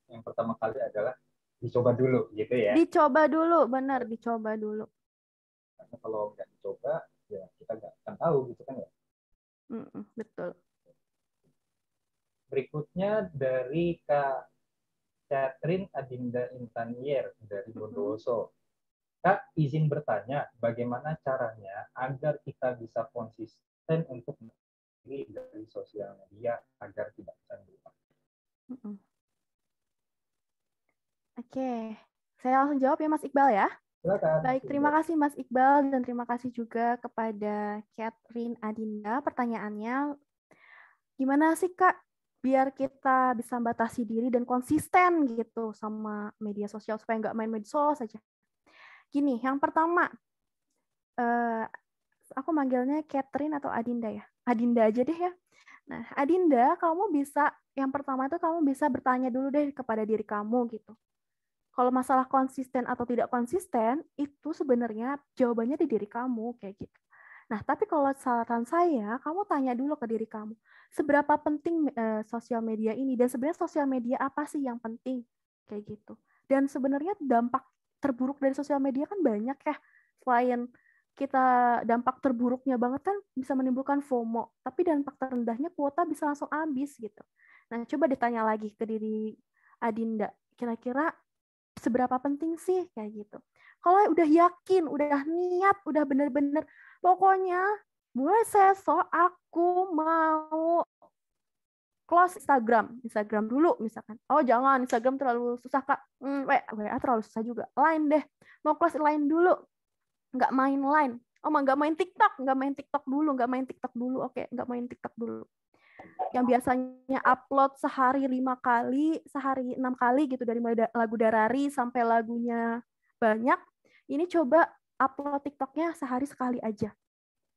Speaker 1: yang pertama kali adalah dicoba dulu gitu ya.
Speaker 2: Dicoba dulu, benar dicoba dulu.
Speaker 1: Karena kalau nggak dicoba ya kita nggak akan tahu gitu kan ya.
Speaker 2: Betul.
Speaker 1: Berikutnya dari Kak Catherine Adinda Intanier dari Bondowoso. Kak, izin bertanya, bagaimana caranya agar kita bisa konsisten untuk diri dari sosial media agar tidak canduan?
Speaker 2: Oke, saya langsung jawab ya Mas Iqbal ya.
Speaker 1: Silakan.
Speaker 2: Baik, terima kasih Mas Iqbal dan terima kasih juga kepada Catherine Adinda. Pertanyaannya, gimana sih Kak biar kita bisa batasi diri dan konsisten gitu sama media sosial supaya nggak main medsos saja. Gini, yang pertama, aku manggilnya Catherine atau Adinda ya. Adinda aja deh ya. Nah, Adinda, kamu bisa, yang pertama itu kamu bisa bertanya dulu deh kepada diri kamu gitu. Kalau masalah konsisten atau tidak konsisten, itu sebenarnya jawabannya di diri kamu, kayak gitu. Nah, tapi kalau saran saya, kamu tanya dulu ke diri kamu, seberapa penting sosial media ini, dan sebenarnya sosial media apa sih yang penting, kayak gitu. Dan sebenarnya dampak terburuk dari sosial media kan banyak ya, selain kita dampak terburuknya banget kan bisa menimbulkan FOMO, tapi dampak terendahnya kuota bisa langsung habis gitu. Nah, coba ditanya lagi ke diri Adinda, kira-kira seberapa penting sih kayak gitu. Kalau udah yakin, udah niat, udah bener-bener, pokoknya mulai besok aku mau close Instagram dulu misalkan. Oh jangan, Instagram terlalu susah Kak. WA terlalu susah juga. Line deh, mau close line dulu, nggak main line. Oh nggak main TikTok dulu. Oke, nggak main TikTok dulu. Yang biasanya upload sehari 5 kali, sehari 6 kali gitu, dari lagu Darari sampai lagunya banyak, ini coba upload TikToknya sehari sekali aja.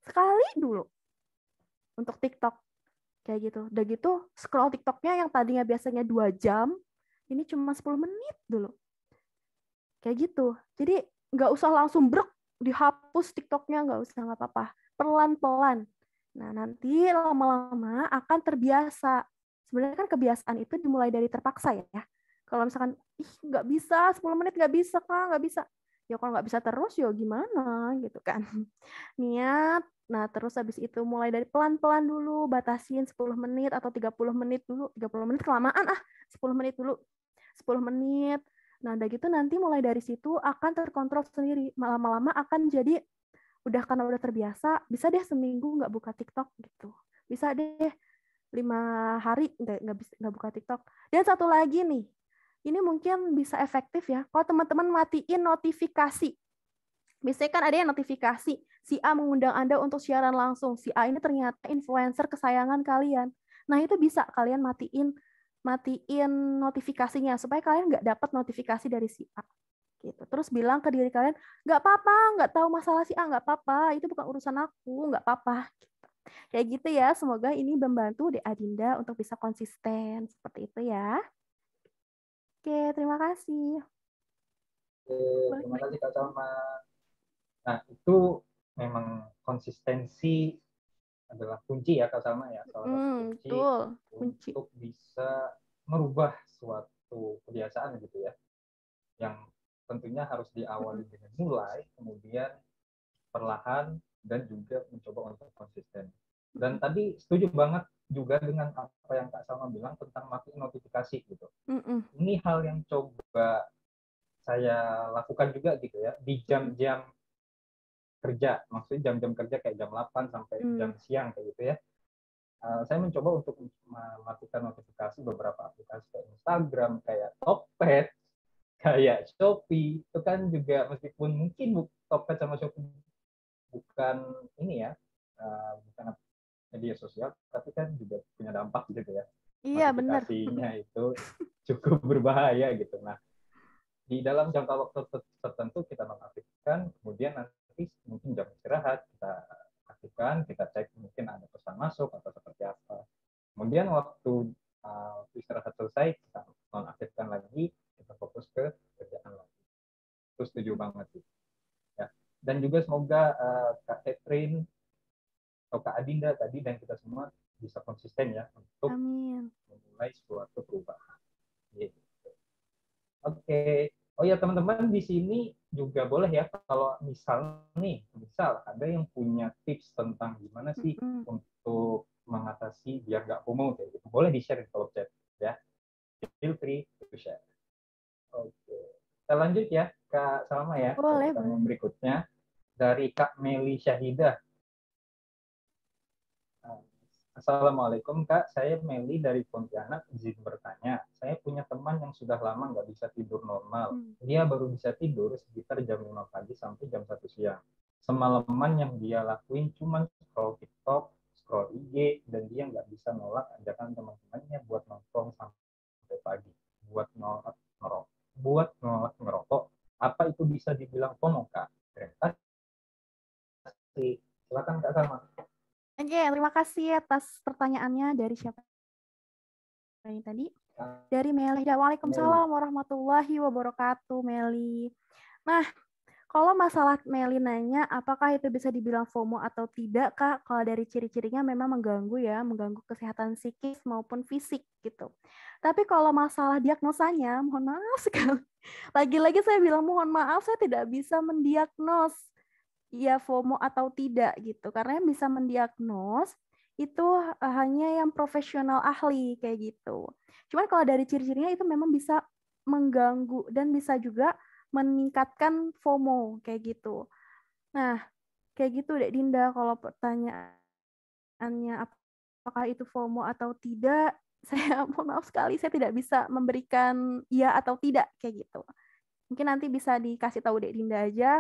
Speaker 2: Sekali dulu untuk TikTok. Kayak gitu. Udah gitu, scroll TikToknya yang tadinya biasanya 2 jam, ini cuma 10 menit dulu. Kayak gitu. Jadi nggak usah langsung brek, dihapus TikToknya, nggak usah, nggak apa-apa. Pelan-pelan. Nah, nanti lama-lama akan terbiasa. Sebenarnya kan kebiasaan itu dimulai dari terpaksa ya. Kalau misalkan, nggak bisa, 10 menit nggak bisa, Kak, nggak bisa. Ya kalau nggak bisa terus, ya gimana gitu kan. Niat, nah terus habis itu mulai dari pelan-pelan dulu, batasin 10 menit atau 30 menit dulu. 30 menit kelamaan, 10 menit dulu. 10 menit. Nah, udah gitu nanti mulai dari situ akan terkontrol sendiri. Lama-lama akan jadi karena udah terbiasa, bisa deh seminggu nggak buka TikTok gitu. Bisa deh 5 hari nggak buka TikTok. Dan satu lagi nih, ini mungkin bisa efektif ya. Kalau teman-teman matiin notifikasi. Biasanya kan ada yang notifikasi, si A mengundang Anda untuk siaran langsung. Si A ini ternyata influencer kesayangan kalian. Nah, itu bisa kalian matiin notifikasinya supaya kalian nggak dapat notifikasi dari si A. Gitu. Terus bilang ke diri kalian, nggak apa-apa, nggak tahu masalah si A, nggak apa-apa, itu bukan urusan aku, nggak apa-apa. Gitu. Kayak gitu ya, semoga ini membantu di Adinda untuk bisa konsisten. Seperti itu ya. Oke, terima kasih.
Speaker 1: Terima kasih Kak Salma. Nah, itu memang konsistensi adalah kunci ya Kak Salma ya, salah satu kunci
Speaker 2: Kunci.
Speaker 1: untuk bisa merubah suatu kebiasaan gitu ya, yang tentunya harus diawali dengan mulai, kemudian perlahan, dan juga mencoba untuk konsisten. Dan tadi setuju banget juga dengan apa yang Kak Salma bilang tentang matiin notifikasi gitu. Ini hal yang coba saya lakukan juga gitu ya, di jam-jam kerja, maksudnya jam-jam kerja kayak jam 8 sampai jam siang kayak gitu ya. Saya mencoba untuk mematikan notifikasi beberapa aplikasi kayak Instagram, kayak Tokped, kayak Shopee. Itu kan juga meskipun mungkin Tokped sama Shopee bukan ini ya, bukan media sosial, tapi kan juga punya dampak gitu ya.
Speaker 2: Iya,
Speaker 1: notifikasinya itu cukup berbahaya gitu. Nah, di dalam jangka waktu tertentu kita nonaktifkan, kemudian nanti mungkin jam istirahat kita aktifkan, kita cek mungkin ada pesan masuk atau seperti apa. Kemudian waktu istirahat selesai kita nonaktifkan lagi, kita fokus ke kerjaan lagi. Itu setuju banget sih. Ya. Dan juga semoga Kak Catherine atau Kak Adinda tadi dan kita semua bisa konsisten ya untuk memulai suatu perubahan. Gitu. Oke. Oh ya teman-teman di sini juga boleh ya kalau misal ada yang punya tips tentang gimana sih untuk mengatasi biar nggak FOMO kayak gitu. Boleh di-share di kolom chat ya. Feel free to share. Oke. Kita lanjut ya, Kak Salma ya.
Speaker 2: Boleh,
Speaker 1: Pertanyaan
Speaker 2: boleh.
Speaker 1: berikutnya dari Kak Meli Syahidah. Assalamualaikum Kak, saya Meli dari Pontianak, izin bertanya. Saya punya teman yang sudah lama nggak bisa tidur normal. Dia baru bisa tidur sekitar jam 5 pagi sampai jam 1 siang. Semalaman yang dia lakuin cuma scroll TikTok, scroll IG, dan dia nggak bisa nolak ajakan teman-temannya buat nongkrong sampai pagi. Buat nolak ngerokok. Apa itu bisa dibilang FOMO Kak? Terima kasih. Silakan Kak Salma.
Speaker 2: Oke, terima kasih atas pertanyaannya dari siapa ini tadi? Dari Meli. Waalaikumsalam warahmatullahi wabarakatuh, Meli. Nah, kalau masalah Meli nanya, apakah itu bisa dibilang FOMO atau tidak, Kak? Kalau dari ciri-cirinya memang mengganggu ya, mengganggu kesehatan psikis maupun fisik gitu. Tapi kalau masalah diagnosanya, mohon maaf sekali. Lagi-lagi saya bilang mohon maaf, saya tidak bisa mendiagnos ya FOMO atau tidak gitu. Karena yang bisa mendiagnos itu hanya yang profesional ahli kayak gitu. Cuman kalau dari ciri-cirinya itu memang bisa mengganggu dan bisa juga meningkatkan FOMO kayak gitu. Nah, kayak gitu Dek Dinda, kalau pertanyaannya apakah itu FOMO atau tidak, saya mohon maaf sekali saya tidak bisa memberikan iya atau tidak kayak gitu. Mungkin nanti bisa dikasih tahu Dek Dinda aja,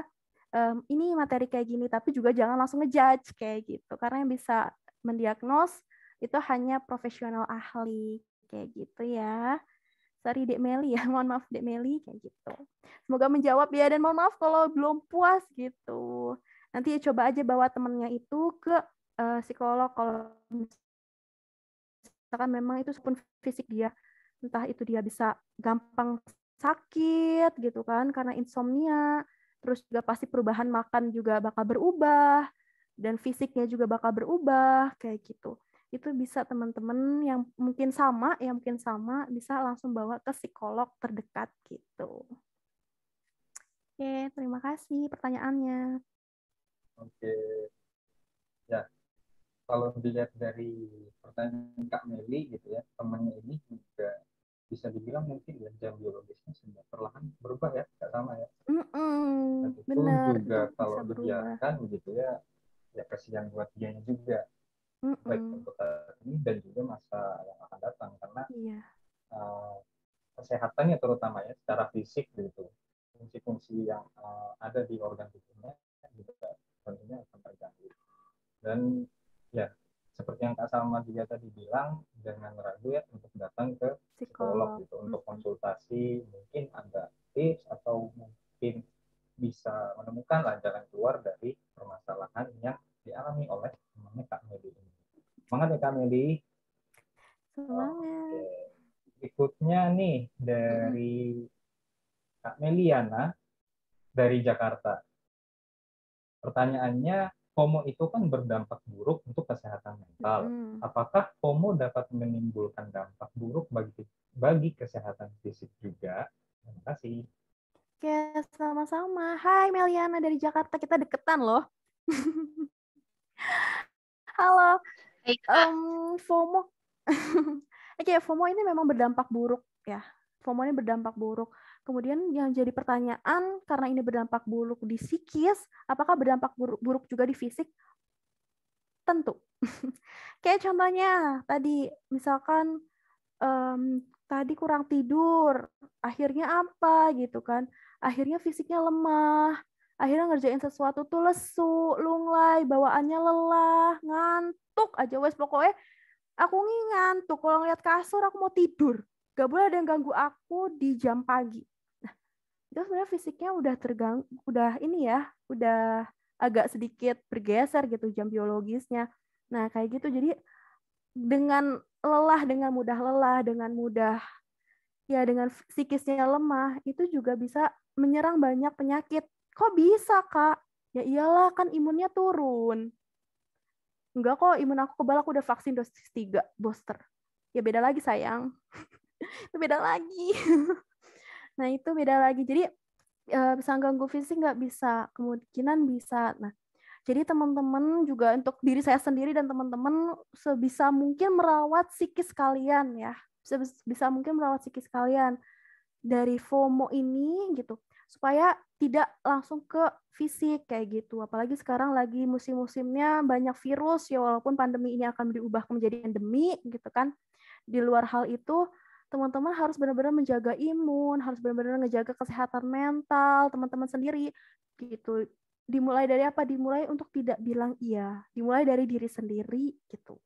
Speaker 2: ini materi kayak gini, tapi juga jangan langsung ngejudge kayak gitu. Karena yang bisa mendiagnos itu hanya profesional ahli kayak gitu ya. Sorry Dek Meli ya, mohon maaf Dek Meli kayak gitu. Semoga menjawab ya, dan mohon maaf kalau belum puas gitu. Nanti coba aja bawa temennya itu ke psikolog kalau misalkan memang itu pun fisik dia, entah itu dia bisa gampang sakit gitu kan karena insomnia, terus juga pasti perubahan makan juga bakal berubah dan fisiknya juga bakal berubah kayak gitu. Itu bisa teman-teman yang mungkin sama bisa langsung bawa ke psikolog terdekat gitu. Oke, terima kasih pertanyaannya.
Speaker 1: Oke, ya. Kalau dilihat dari pertanyaan Kak Meli gitu ya, temannya ini juga bisa dibilang mungkin ya jam biologisnya sudah perlahan berubah ya, nggak sama ya. Dan itu
Speaker 2: Bener, itu
Speaker 1: juga
Speaker 2: bisa
Speaker 1: kalau
Speaker 2: berubah.
Speaker 1: dibiarkan gitu ya, ya kasihan buat dia juga, baik untuk saat ini dan juga masa yang akan datang karena
Speaker 2: Iya.
Speaker 1: kesehatannya terutama ya secara fisik gitu, fungsi-fungsi yang ada di organ tubuhnya juga tentunya akan terganggu. Dan ya seperti yang Kak Salma juga tadi bilang, jangan ragu ya untuk datang ke psikolog
Speaker 2: Psikolog.
Speaker 1: gitu untuk konsultasi, mungkin ada tips atau mungkin bisa menemukan jalan keluar dari permasalahan yang dialami oleh temannya Kak Meli ini. Semangat ya Kak Meli. Oke.
Speaker 2: Semangat.
Speaker 1: Berikutnya nih dari Kak Meliana dari Jakarta. Pertanyaannya, FOMO itu kan berdampak buruk untuk kesehatan mental. Apakah FOMO dapat menimbulkan dampak buruk bagi kesehatan fisik juga? Terima kasih.
Speaker 2: Oke, sama-sama. Hai Meliana dari Jakarta, kita deketan loh. Halo. FOMO. Oke, FOMO ini memang berdampak buruk ya. FOMO ini berdampak buruk. Kemudian yang jadi pertanyaan, karena ini berdampak buruk di psikis, apakah berdampak buruk juga di fisik? Tentu. Kayak contohnya tadi, misalkan tadi kurang tidur, akhirnya apa gitu kan? Akhirnya fisiknya lemah, akhirnya ngerjain sesuatu tuh lesu, lunglai, bawaannya lelah, ngantuk aja wes pokoknya aku ngantuk kalau ngeliat kasur aku mau tidur. Gak boleh ada yang ganggu aku di jam pagi. Nah, itu sebenarnya fisiknya udah terganggu, udah ini ya, udah agak sedikit bergeser gitu jam biologisnya. Nah, kayak gitu. Jadi dengan mudah ya dengan psikisnya lemah, itu juga bisa menyerang banyak penyakit. Kok bisa, Kak? Ya iyalah, kan imunnya turun. Enggak kok, imun aku kebal, aku udah vaksin dosis 3 booster. Ya beda lagi, sayang. Itu beda lagi. Nah, itu beda lagi. Jadi, bisa ganggu fisik nggak bisa, kemungkinan bisa. Nah, jadi teman-teman juga untuk diri saya sendiri dan teman-teman sebisa mungkin merawat psikis kalian ya. Sebisa mungkin merawat psikis kalian. dari FOMO ini gitu, supaya tidak langsung ke fisik kayak gitu. Apalagi sekarang lagi musim-musimnya banyak virus ya, walaupun pandemi ini akan diubah menjadi endemi gitu kan. Di luar hal itu, teman-teman harus benar-benar menjaga imun, harus benar-benar ngejaga kesehatan mental teman-teman sendiri gitu. Dimulai dari apa? Dimulai untuk tidak bilang iya. Dimulai dari diri sendiri gitu.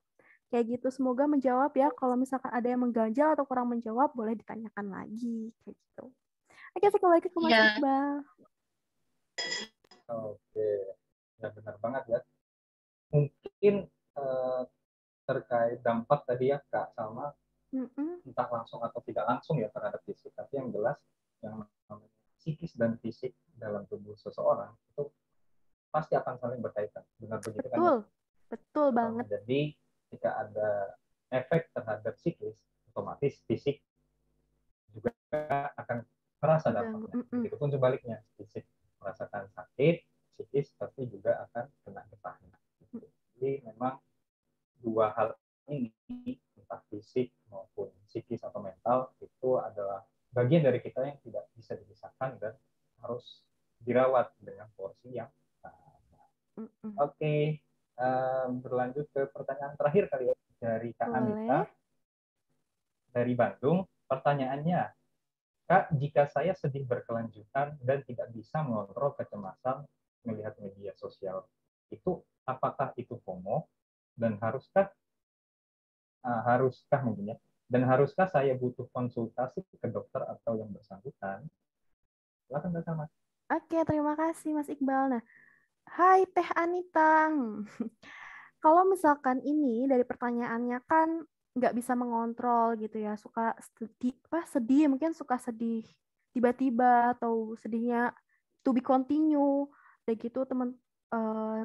Speaker 2: Kayak gitu, semoga menjawab ya. Kalau misalkan ada yang mengganjal atau kurang menjawab, boleh ditanyakan lagi. Kayak gitu. Oke, sekali lagi ke Mas
Speaker 3: Ya,
Speaker 2: Iqbal.
Speaker 1: Oke, ya benar banget ya. Mungkin eh, terkait dampak tadi ya Kak, sama entah langsung atau tidak langsung ya terhadap fisik, tapi yang jelas yang namanya psikis dan fisik dalam tubuh seseorang itu pasti akan saling berkaitan. Benar begitu kan ya?
Speaker 2: Betul, betul banget.
Speaker 1: Jadi jika ada efek terhadap psikis, otomatis fisik juga akan terasa
Speaker 2: Mengganggu.
Speaker 1: dampaknya. Begitupun sebaliknya, fisik merasakan sakit, psikis pasti juga akan kena getahnya. Jadi memang dua hal ini, entah fisik maupun psikis atau mental, itu adalah bagian dari kita yang tidak bisa dipisahkan dan harus dirawat dengan porsi yang Oke, berlanjut ke pertanyaan terakhir kali ya dari Kak
Speaker 2: Boleh.
Speaker 1: Anita dari Bandung. Pertanyaannya, Kak, jika saya sedih berkelanjutan dan tidak bisa mengontrol kecemasan melihat media sosial, itu apakah itu FOMO dan haruskah mungkin ya? Dan haruskah saya butuh konsultasi ke dokter atau yang bersangkutan? Silakan Kak Sama.
Speaker 2: Oke, terima kasih Mas Iqbal. Nah, hai Teh Anita. Kalau misalkan ini dari pertanyaannya kan nggak bisa mengontrol gitu ya, suka sedih, mungkin suka sedih tiba-tiba atau sedihnya to be continue, kayak gitu teman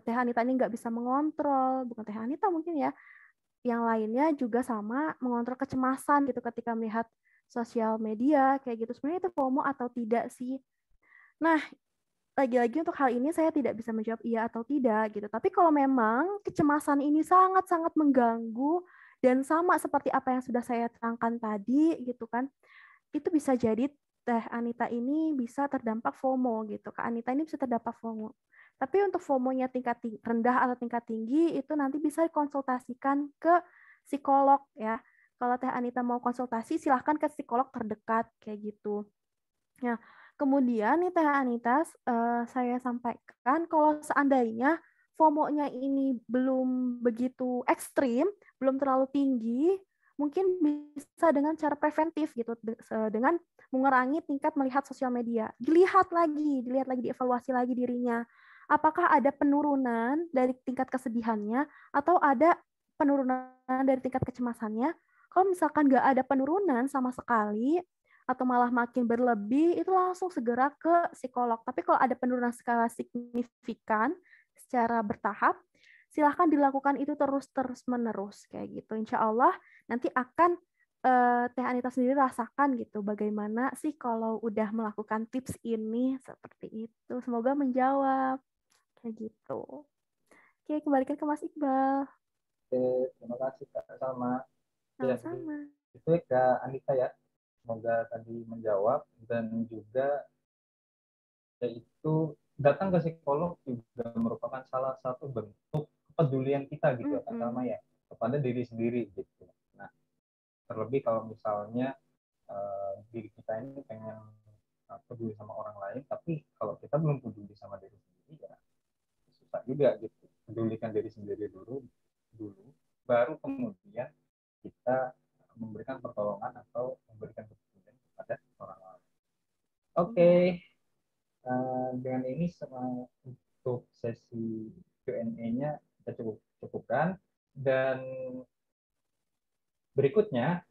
Speaker 2: Teh Anita ini nggak bisa mengontrol, bukan Teh Anita mungkin ya, yang lainnya juga sama mengontrol kecemasan gitu ketika melihat sosial media kayak gitu. Sebenarnya itu FOMO atau tidak sih? Nah, lagi-lagi untuk hal ini saya tidak bisa menjawab iya atau tidak gitu. Tapi kalau memang kecemasan ini sangat-sangat mengganggu dan sama seperti apa yang sudah saya terangkan tadi gitu kan, itu bisa jadi Teh Anita ini bisa terdampak FOMO gitu. Kak Anita ini bisa terdampak FOMO. Tapi untuk FOMO-nya tingkat rendah atau tingkat tinggi itu nanti bisa dikonsultasikan ke psikolog ya. Kalau Teh Anita mau konsultasi silahkan ke psikolog terdekat kayak gitu. Nah, kemudian nih Teh Anita, saya sampaikan kalau seandainya FOMO-nya ini belum begitu ekstrim, belum terlalu tinggi, mungkin bisa dengan cara preventif gitu, dengan mengurangi tingkat melihat sosial media. Dilihat lagi, dievaluasi lagi dirinya. Apakah ada penurunan dari tingkat kesedihannya atau ada penurunan dari tingkat kecemasannya? Kalau misalkan nggak ada penurunan sama sekali, atau malah makin berlebih, itu langsung segera ke psikolog. Tapi kalau ada penurunan skala signifikan secara bertahap, silahkan dilakukan itu terus menerus kayak gitu. Insya Allah nanti akan Teh Anita sendiri rasakan gitu bagaimana sih kalau udah melakukan tips ini seperti itu. Semoga menjawab kayak gitu. Oke, kembalikan ke Mas Iqbal.
Speaker 1: Oke, terima kasih Kak Salma. Ya,
Speaker 2: Sama-sama.
Speaker 1: itu Kak Anita ya. Semoga tadi menjawab dan juga yaitu datang ke psikolog juga merupakan salah satu bentuk kepedulian kita gitu ya Kak Salma ya kepada diri sendiri gitu. Nah, terlebih kalau misalnya diri kita ini pengen peduli sama orang lain, tapi kalau kita belum peduli sama diri sendiri ya susah juga gitu. Pedulikan diri sendiri dulu, baru kemudian kita memberikan pertolongan atau memberikan kepedulian kepada orang lain. Oke, dengan ini untuk sesi Q&A-nya kita cukupkan dan berikutnya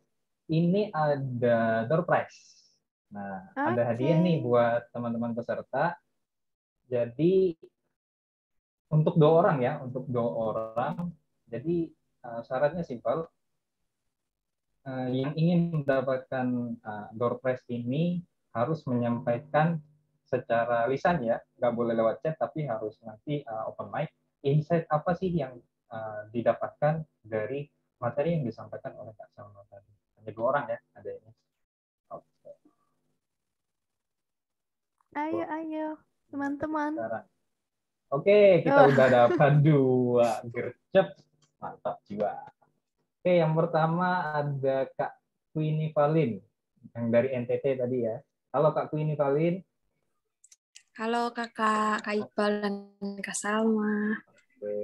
Speaker 1: ini ada door prize. Nah, ada hadiah nih buat teman-teman peserta. Jadi untuk 2 orang ya, untuk 2 orang. Jadi syaratnya simpel. Yang ingin mendapatkan door prize ini harus menyampaikan secara lisan ya, nggak boleh lewat chat, tapi harus nanti open mic. Insight apa sih yang didapatkan dari materi yang disampaikan oleh Kak Salma tadi? Hanya 2 orang ya, ada ini. Oke.
Speaker 2: Ayo, teman-teman.
Speaker 1: Sekarang. Oke, kita udah dapat 2 gercep. Mantap jiwa. Oke, yang pertama ada Kak Queenie Valin yang dari NTT tadi ya. Halo Kak Queenie Valin.
Speaker 3: Halo kakak, Kak Iqbal dan Kak Salma.
Speaker 1: Oke.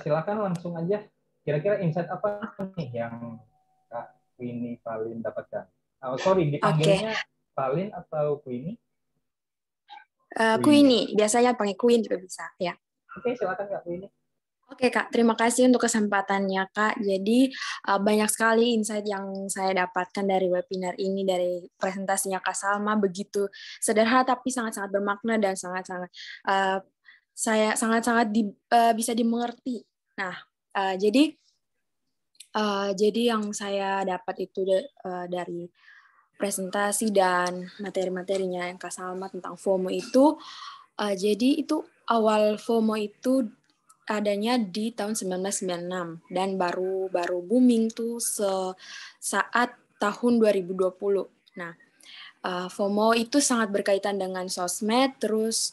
Speaker 1: Silakan langsung aja. Kira-kira insight apa nih yang Kak Queenie Valin dapatkan? Sorry, dipanggilnya Valin atau Queenie?
Speaker 3: Queenie, biasanya panggil Queen juga bisa ya.
Speaker 1: Oke, silakan Kak Queenie.
Speaker 3: Oke Kak, terima kasih untuk kesempatannya Kak. Jadi banyak sekali insight yang saya dapatkan dari webinar ini, dari presentasinya Kak Salma, begitu sederhana tapi sangat-sangat bermakna dan sangat-sangat saya sangat-sangat bisa dimengerti. Nah, jadi yang saya dapat itu dari presentasi dan materi-materinya yang Kak Salma tentang FOMO itu, jadi itu awal FOMO itu adanya di tahun 1996 dan baru booming tuh saat tahun 2020. Nah, FOMO itu sangat berkaitan dengan sosmed, terus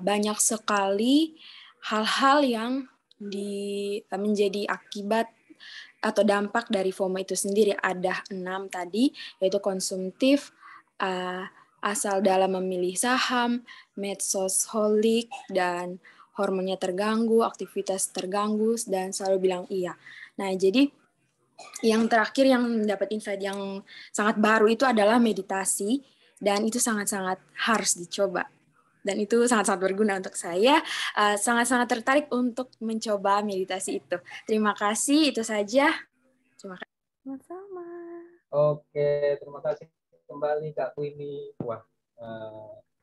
Speaker 3: banyak sekali hal-hal yang menjadi akibat atau dampak dari FOMO itu sendiri. Ada 6 tadi, yaitu konsumtif, asal dalam memilih saham, medsosholic, dan hormonnya terganggu, aktivitas terganggu, dan selalu bilang iya. Nah, jadi yang terakhir yang mendapat insight yang sangat baru itu adalah meditasi, dan itu sangat-sangat harus dicoba. Dan itu sangat-sangat berguna untuk saya. Sangat-sangat tertarik untuk mencoba meditasi itu. Terima kasih, itu saja. Terima kasih.
Speaker 2: Sama-sama.
Speaker 1: Oke, terima kasih kembali Kak Queenie. Wah,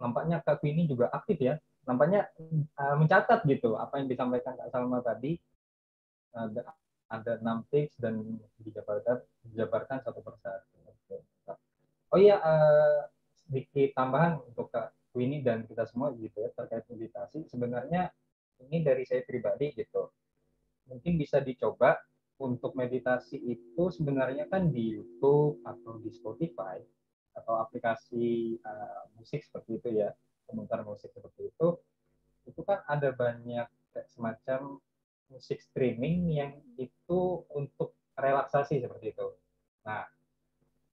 Speaker 1: nampaknya Kak Queenie juga aktif ya. Nampaknya mencatat gitu apa yang disampaikan Kak Salma tadi. Ada 6 tips dan dijabarkan satu persatu. Oh iya, sedikit tambahan untuk Kak Queenie dan kita semua gitu ya terkait meditasi. Sebenarnya ini dari saya pribadi gitu. Mungkin bisa dicoba untuk meditasi itu sebenarnya kan di YouTube atau di Spotify atau aplikasi musik seperti itu ya, pemutar musik seperti itu kan ada banyak semacam musik streaming yang itu untuk relaksasi seperti itu. Nah,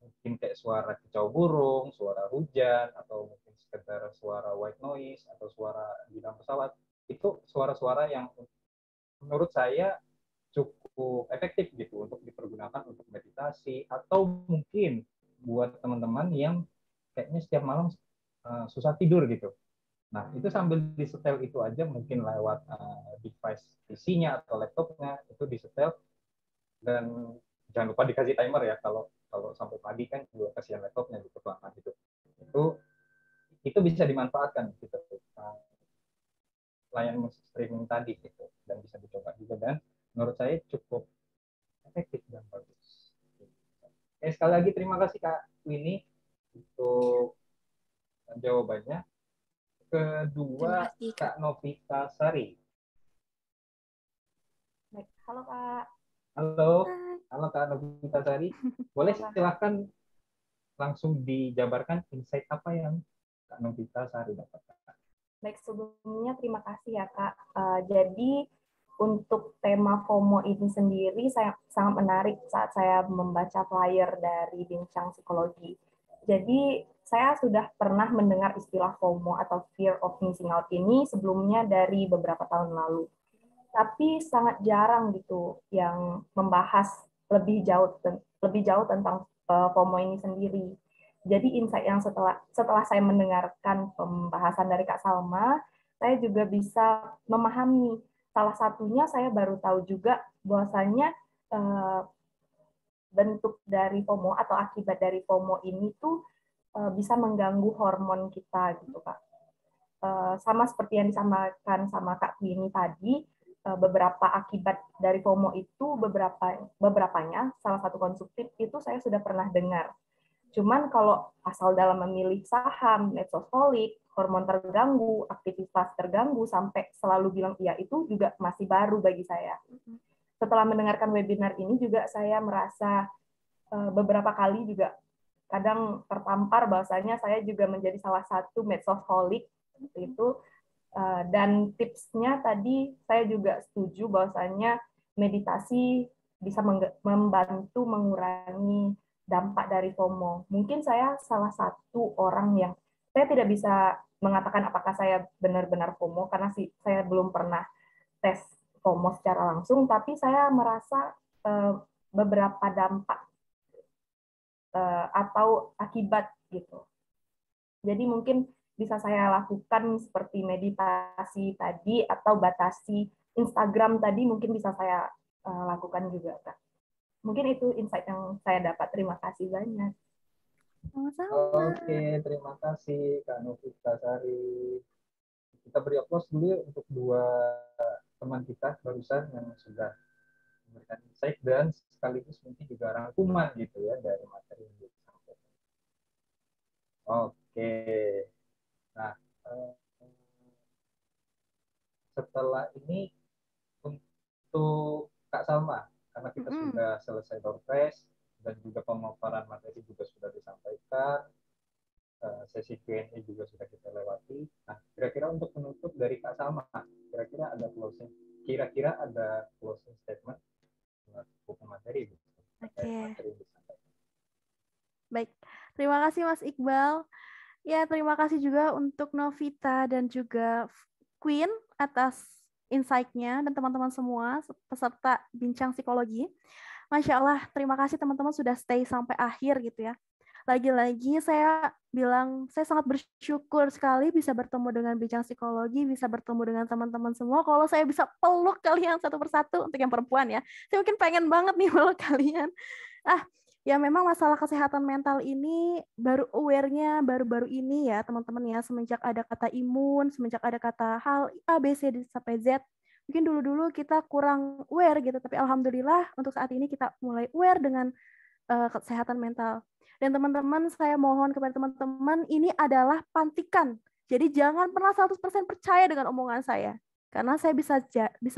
Speaker 1: mungkin kayak suara kicau burung, suara hujan, atau mungkin sekedar suara white noise atau suara di dalam pesawat, itu suara-suara yang menurut saya cukup efektif gitu untuk dipergunakan untuk meditasi atau mungkin buat teman-teman yang kayaknya setiap malam susah tidur gitu. Nah, itu sambil disetel itu aja mungkin lewat device PC-nya atau laptopnya itu disetel dan jangan lupa dikasih timer ya kalau sampai pagi kan juga kasihan laptopnya gitu kelamaan gitu. Itu bisa dimanfaatkan gitu. Layanan musik streaming tadi gitu dan bisa dicoba juga dan menurut saya cukup efektif dan bagus. Sekali lagi terima kasih Kak Winnie untuk jawabannya. Kedua,
Speaker 3: kasih,
Speaker 1: Kak Novita Sari.
Speaker 4: Halo Kak.
Speaker 1: Halo Kak Novita Sari. Boleh silakan langsung dijabarkan insight apa yang Kak Novita Sari dapatkan.
Speaker 4: Baik, sebelumnya terima kasih ya Kak. Jadi untuk tema FOMO ini sendiri saya sangat menarik saat saya membaca flyer dari Bincang Psikologi. Jadi saya sudah pernah mendengar istilah FOMO atau Fear of Missing Out ini sebelumnya dari beberapa tahun lalu. Tapi sangat jarang gitu yang membahas lebih jauh tentang FOMO ini sendiri. Jadi insight yang setelah saya mendengarkan pembahasan dari Kak Salma, saya juga bisa memahami. Salah satunya saya baru tahu juga bahwasanya bentuk dari FOMO atau akibat dari FOMO ini tuh bisa mengganggu hormon kita gitu Kak. Sama seperti yang disampaikan sama Kak Winnie tadi, beberapa akibat dari FOMO itu beberapanya, salah satu konsumtif itu saya sudah pernah dengar. Cuman kalau asal dalam memilih saham, medsoholik, hormon terganggu, aktivitas terganggu, sampai selalu bilang iya itu juga masih baru bagi saya. Setelah mendengarkan webinar ini juga saya merasa beberapa kali juga kadang tertampar bahwasanya saya juga menjadi salah satu medsosholik seperti itu. Dan tipsnya tadi saya juga setuju bahwasanya meditasi bisa membantu mengurangi dampak dari FOMO. Mungkin saya salah satu orang yang saya tidak bisa mengatakan apakah saya benar-benar FOMO karena saya belum pernah tes FOMO secara langsung, tapi saya merasa beberapa dampak atau akibat gitu. Jadi mungkin bisa saya lakukan seperti meditasi tadi atau batasi Instagram tadi mungkin bisa saya lakukan juga, Kak. Mungkin itu insight yang saya dapat. Terima kasih banyak.
Speaker 2: Sama-sama.
Speaker 1: Oke, terima kasih Kak Novita Sari. Kita beri aplaus dulu ya untuk dua teman kita barusan yang sudah memberikan insight dan sekaligus mungkin juga rangkuman gitu ya dari materi yang disampaikan. Oke, nah setelah ini untuk Kak Salma, karena kita sudah selesai door prize dan juga pemaparan materi juga sudah disampaikan, sesi Q&A juga sudah kita lewati. Nah, kira-kira untuk menutup dari Kak Salma, kira-kira ada closing statement buku materi gitu. Materi yang disampaikan.
Speaker 2: Baik, terima kasih Mas Iqbal. Ya, terima kasih juga untuk Novita dan juga Queen atas insight-nya dan teman-teman semua peserta bincang psikologi. Masya Allah, terima kasih teman-teman sudah stay sampai akhir gitu ya. Lagi-lagi saya bilang, saya sangat bersyukur sekali bisa bertemu dengan bincang psikologi, bisa bertemu dengan teman-teman semua. Kalau saya bisa peluk kalian satu persatu, untuk yang perempuan ya, saya mungkin pengen banget nih peluk kalian. Ya memang masalah kesehatan mental ini baru aware-nya baru-baru ini ya teman-teman ya, semenjak ada kata imun, semenjak ada kata hal A, B, C, sampai Z. Mungkin dulu-dulu kita kurang aware gitu, tapi alhamdulillah untuk saat ini kita mulai aware dengan kesehatan mental. Dan teman-teman, saya mohon kepada teman-teman, ini adalah pantikan. Jadi jangan pernah 100% percaya dengan omongan saya. Karena saya bisa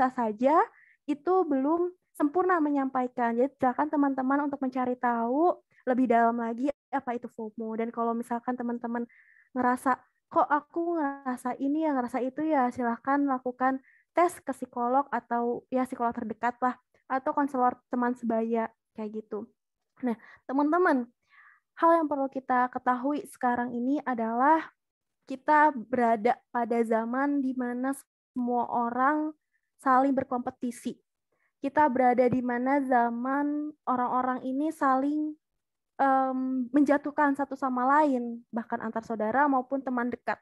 Speaker 2: saja itu belum sempurna menyampaikan. Jadi silakan teman-teman untuk mencari tahu lebih dalam lagi apa itu FOMO. Dan kalau misalkan teman-teman ngerasa, kok aku ngerasa ini ya, ngerasa itu ya, silahkan lakukan tes ke psikolog atau ya psikolog terdekat lah, atau konselor teman sebaya, kayak gitu. Nah, teman-teman, hal yang perlu kita ketahui sekarang ini adalah kita berada pada zaman di mana semua orang saling berkompetisi. Kita berada di mana zaman orang-orang ini saling menjatuhkan satu sama lain, bahkan antar saudara maupun teman dekat.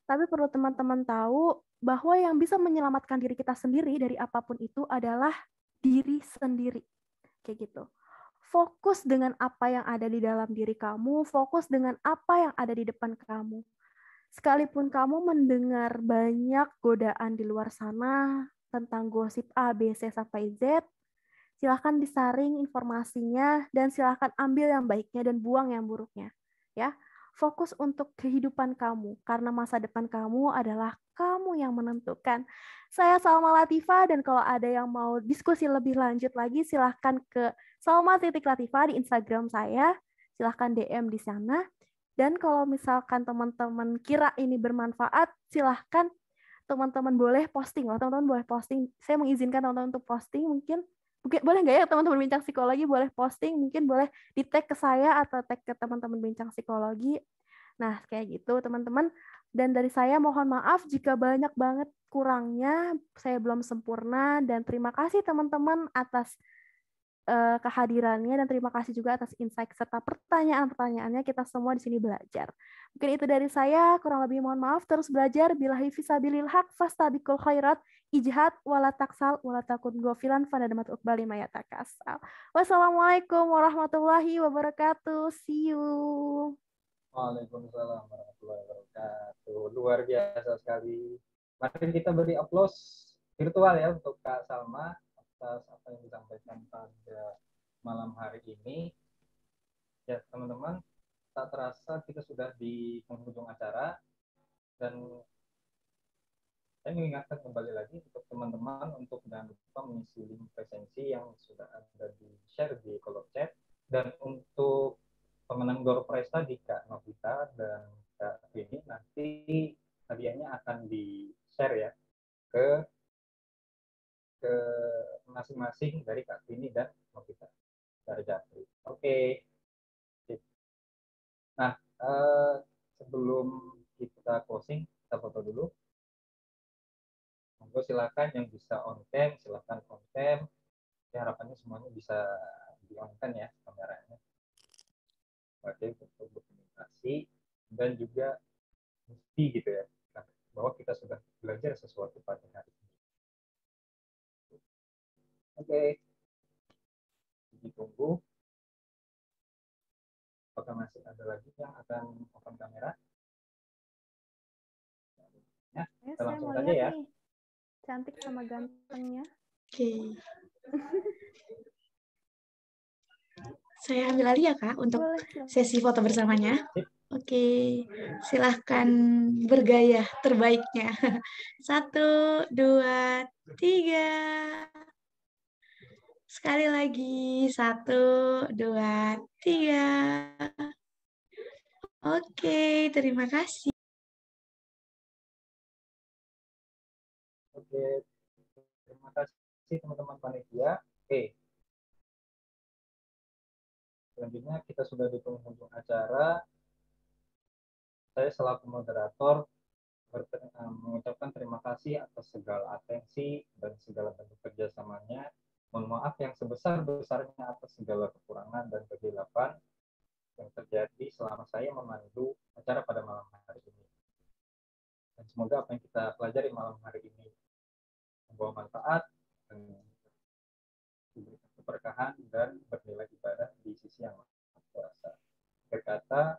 Speaker 2: Tapi perlu teman-teman tahu bahwa yang bisa menyelamatkan diri kita sendiri dari apapun itu adalah diri sendiri. Kayak gitu. Fokus dengan apa yang ada di dalam diri kamu, fokus dengan apa yang ada di depan kamu. Sekalipun kamu mendengar banyak godaan di luar sana tentang gosip A, B, C, sampai Z, silahkan disaring informasinya dan silahkan ambil yang baiknya dan buang yang buruknya. Ya, fokus untuk kehidupan kamu karena masa depan kamu adalah kamu yang menentukan. Saya Salma Latifah dan kalau ada yang mau diskusi lebih lanjut lagi silahkan ke Salma.Latifah di Instagram saya. Silahkan DM di sana. Dan kalau misalkan teman-teman kira ini bermanfaat, silahkan teman-teman boleh posting. Teman-teman boleh posting. Saya mengizinkan teman-teman untuk posting. Mungkin boleh nggak ya teman-teman bincang psikologi boleh posting. Mungkin boleh di tag ke saya atau tag ke teman-teman bincang psikologi. Nah, kayak gitu teman-teman. Dan dari saya mohon maaf jika banyak banget kurangnya. Saya belum sempurna. Dan terima kasih teman-teman atas kehadirannya dan terima kasih juga atas insight serta pertanyaan-pertanyaannya. Kita semua di sini belajar. Mungkin itu dari saya, kurang lebih mohon maaf. Terus belajar, billahi fisabilil haq fastabiqul khairat ijhad wala taksal wala takun gofilan fanadamat uqbali mayatakasal. Wassalamualaikum warahmatullahi wabarakatuh. See you.
Speaker 1: Waalaikumsalam warahmatullahi wabarakatuh. Luar biasa sekali. Mari kita beri aplaus virtual ya untuk Kak Salma atas apa yang disampaikan pada malam hari ini. Ya teman-teman, tak terasa kita sudah di penghujung acara dan saya mengingatkan kembali lagi untuk teman-teman untuk jangan lupa mengisi link presensi yang sudah ada di share di kolom chat. Dan untuk pemenang door tadi Kak Novita dan Kak Vini, nanti hadiahnya akan di-share ya ke masing-masing dari Kak Vini dan Novita dari Japri. Oke. Nah, sebelum kita closing, kita foto dulu. Monggo silakan yang bisa on cam, silakan on cam. Ya, harapannya semuanya bisa di on cam ya kameranya. Sebagai bentuk dokumentasi dan juga bukti gitu ya, bahwa kita sudah belajar sesuatu pada hari ini. Oke, ditunggu. Apakah masih ada lagi yang akan open kamera? Ya, kita
Speaker 2: Saya
Speaker 1: langsung
Speaker 2: mau
Speaker 1: saja
Speaker 2: lihat
Speaker 1: ya.
Speaker 2: nih, cantik sama gantengnya.
Speaker 5: Oke. Saya ambil alih ya Kak untuk
Speaker 2: Boleh, silahkan.
Speaker 5: sesi foto bersamanya.
Speaker 1: Sip.
Speaker 5: Oke, silahkan bergaya terbaiknya. 1, 2, 3. Sekali lagi, 1, 2, 3. Oke, terima kasih.
Speaker 1: Oke, terima kasih teman-teman panitia. Oke, selanjutnya kita sudah di penghujung acara. Saya selaku moderator mengucapkan terima kasih atas segala atensi dan segala bentuk kerjasamanya. Mohon maaf yang sebesar-besarnya atas segala kekurangan dan kegelapan yang terjadi selama saya memandu acara pada malam hari ini. Dan semoga apa yang kita pelajari malam hari ini membawa manfaat, dan diberikan keberkahan dan bernilai ibadah di sisi yang Maha Kuasa. Berkata,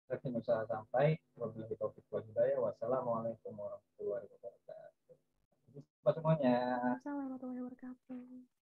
Speaker 1: saya usaha sampai. Wabillahi taufiq wal hidayah. Wassalamualaikum warahmatullahi wabarakatuh. Terima kasih semuanya.
Speaker 2: Assalamualaikum warahmatullahi wabarakatuh.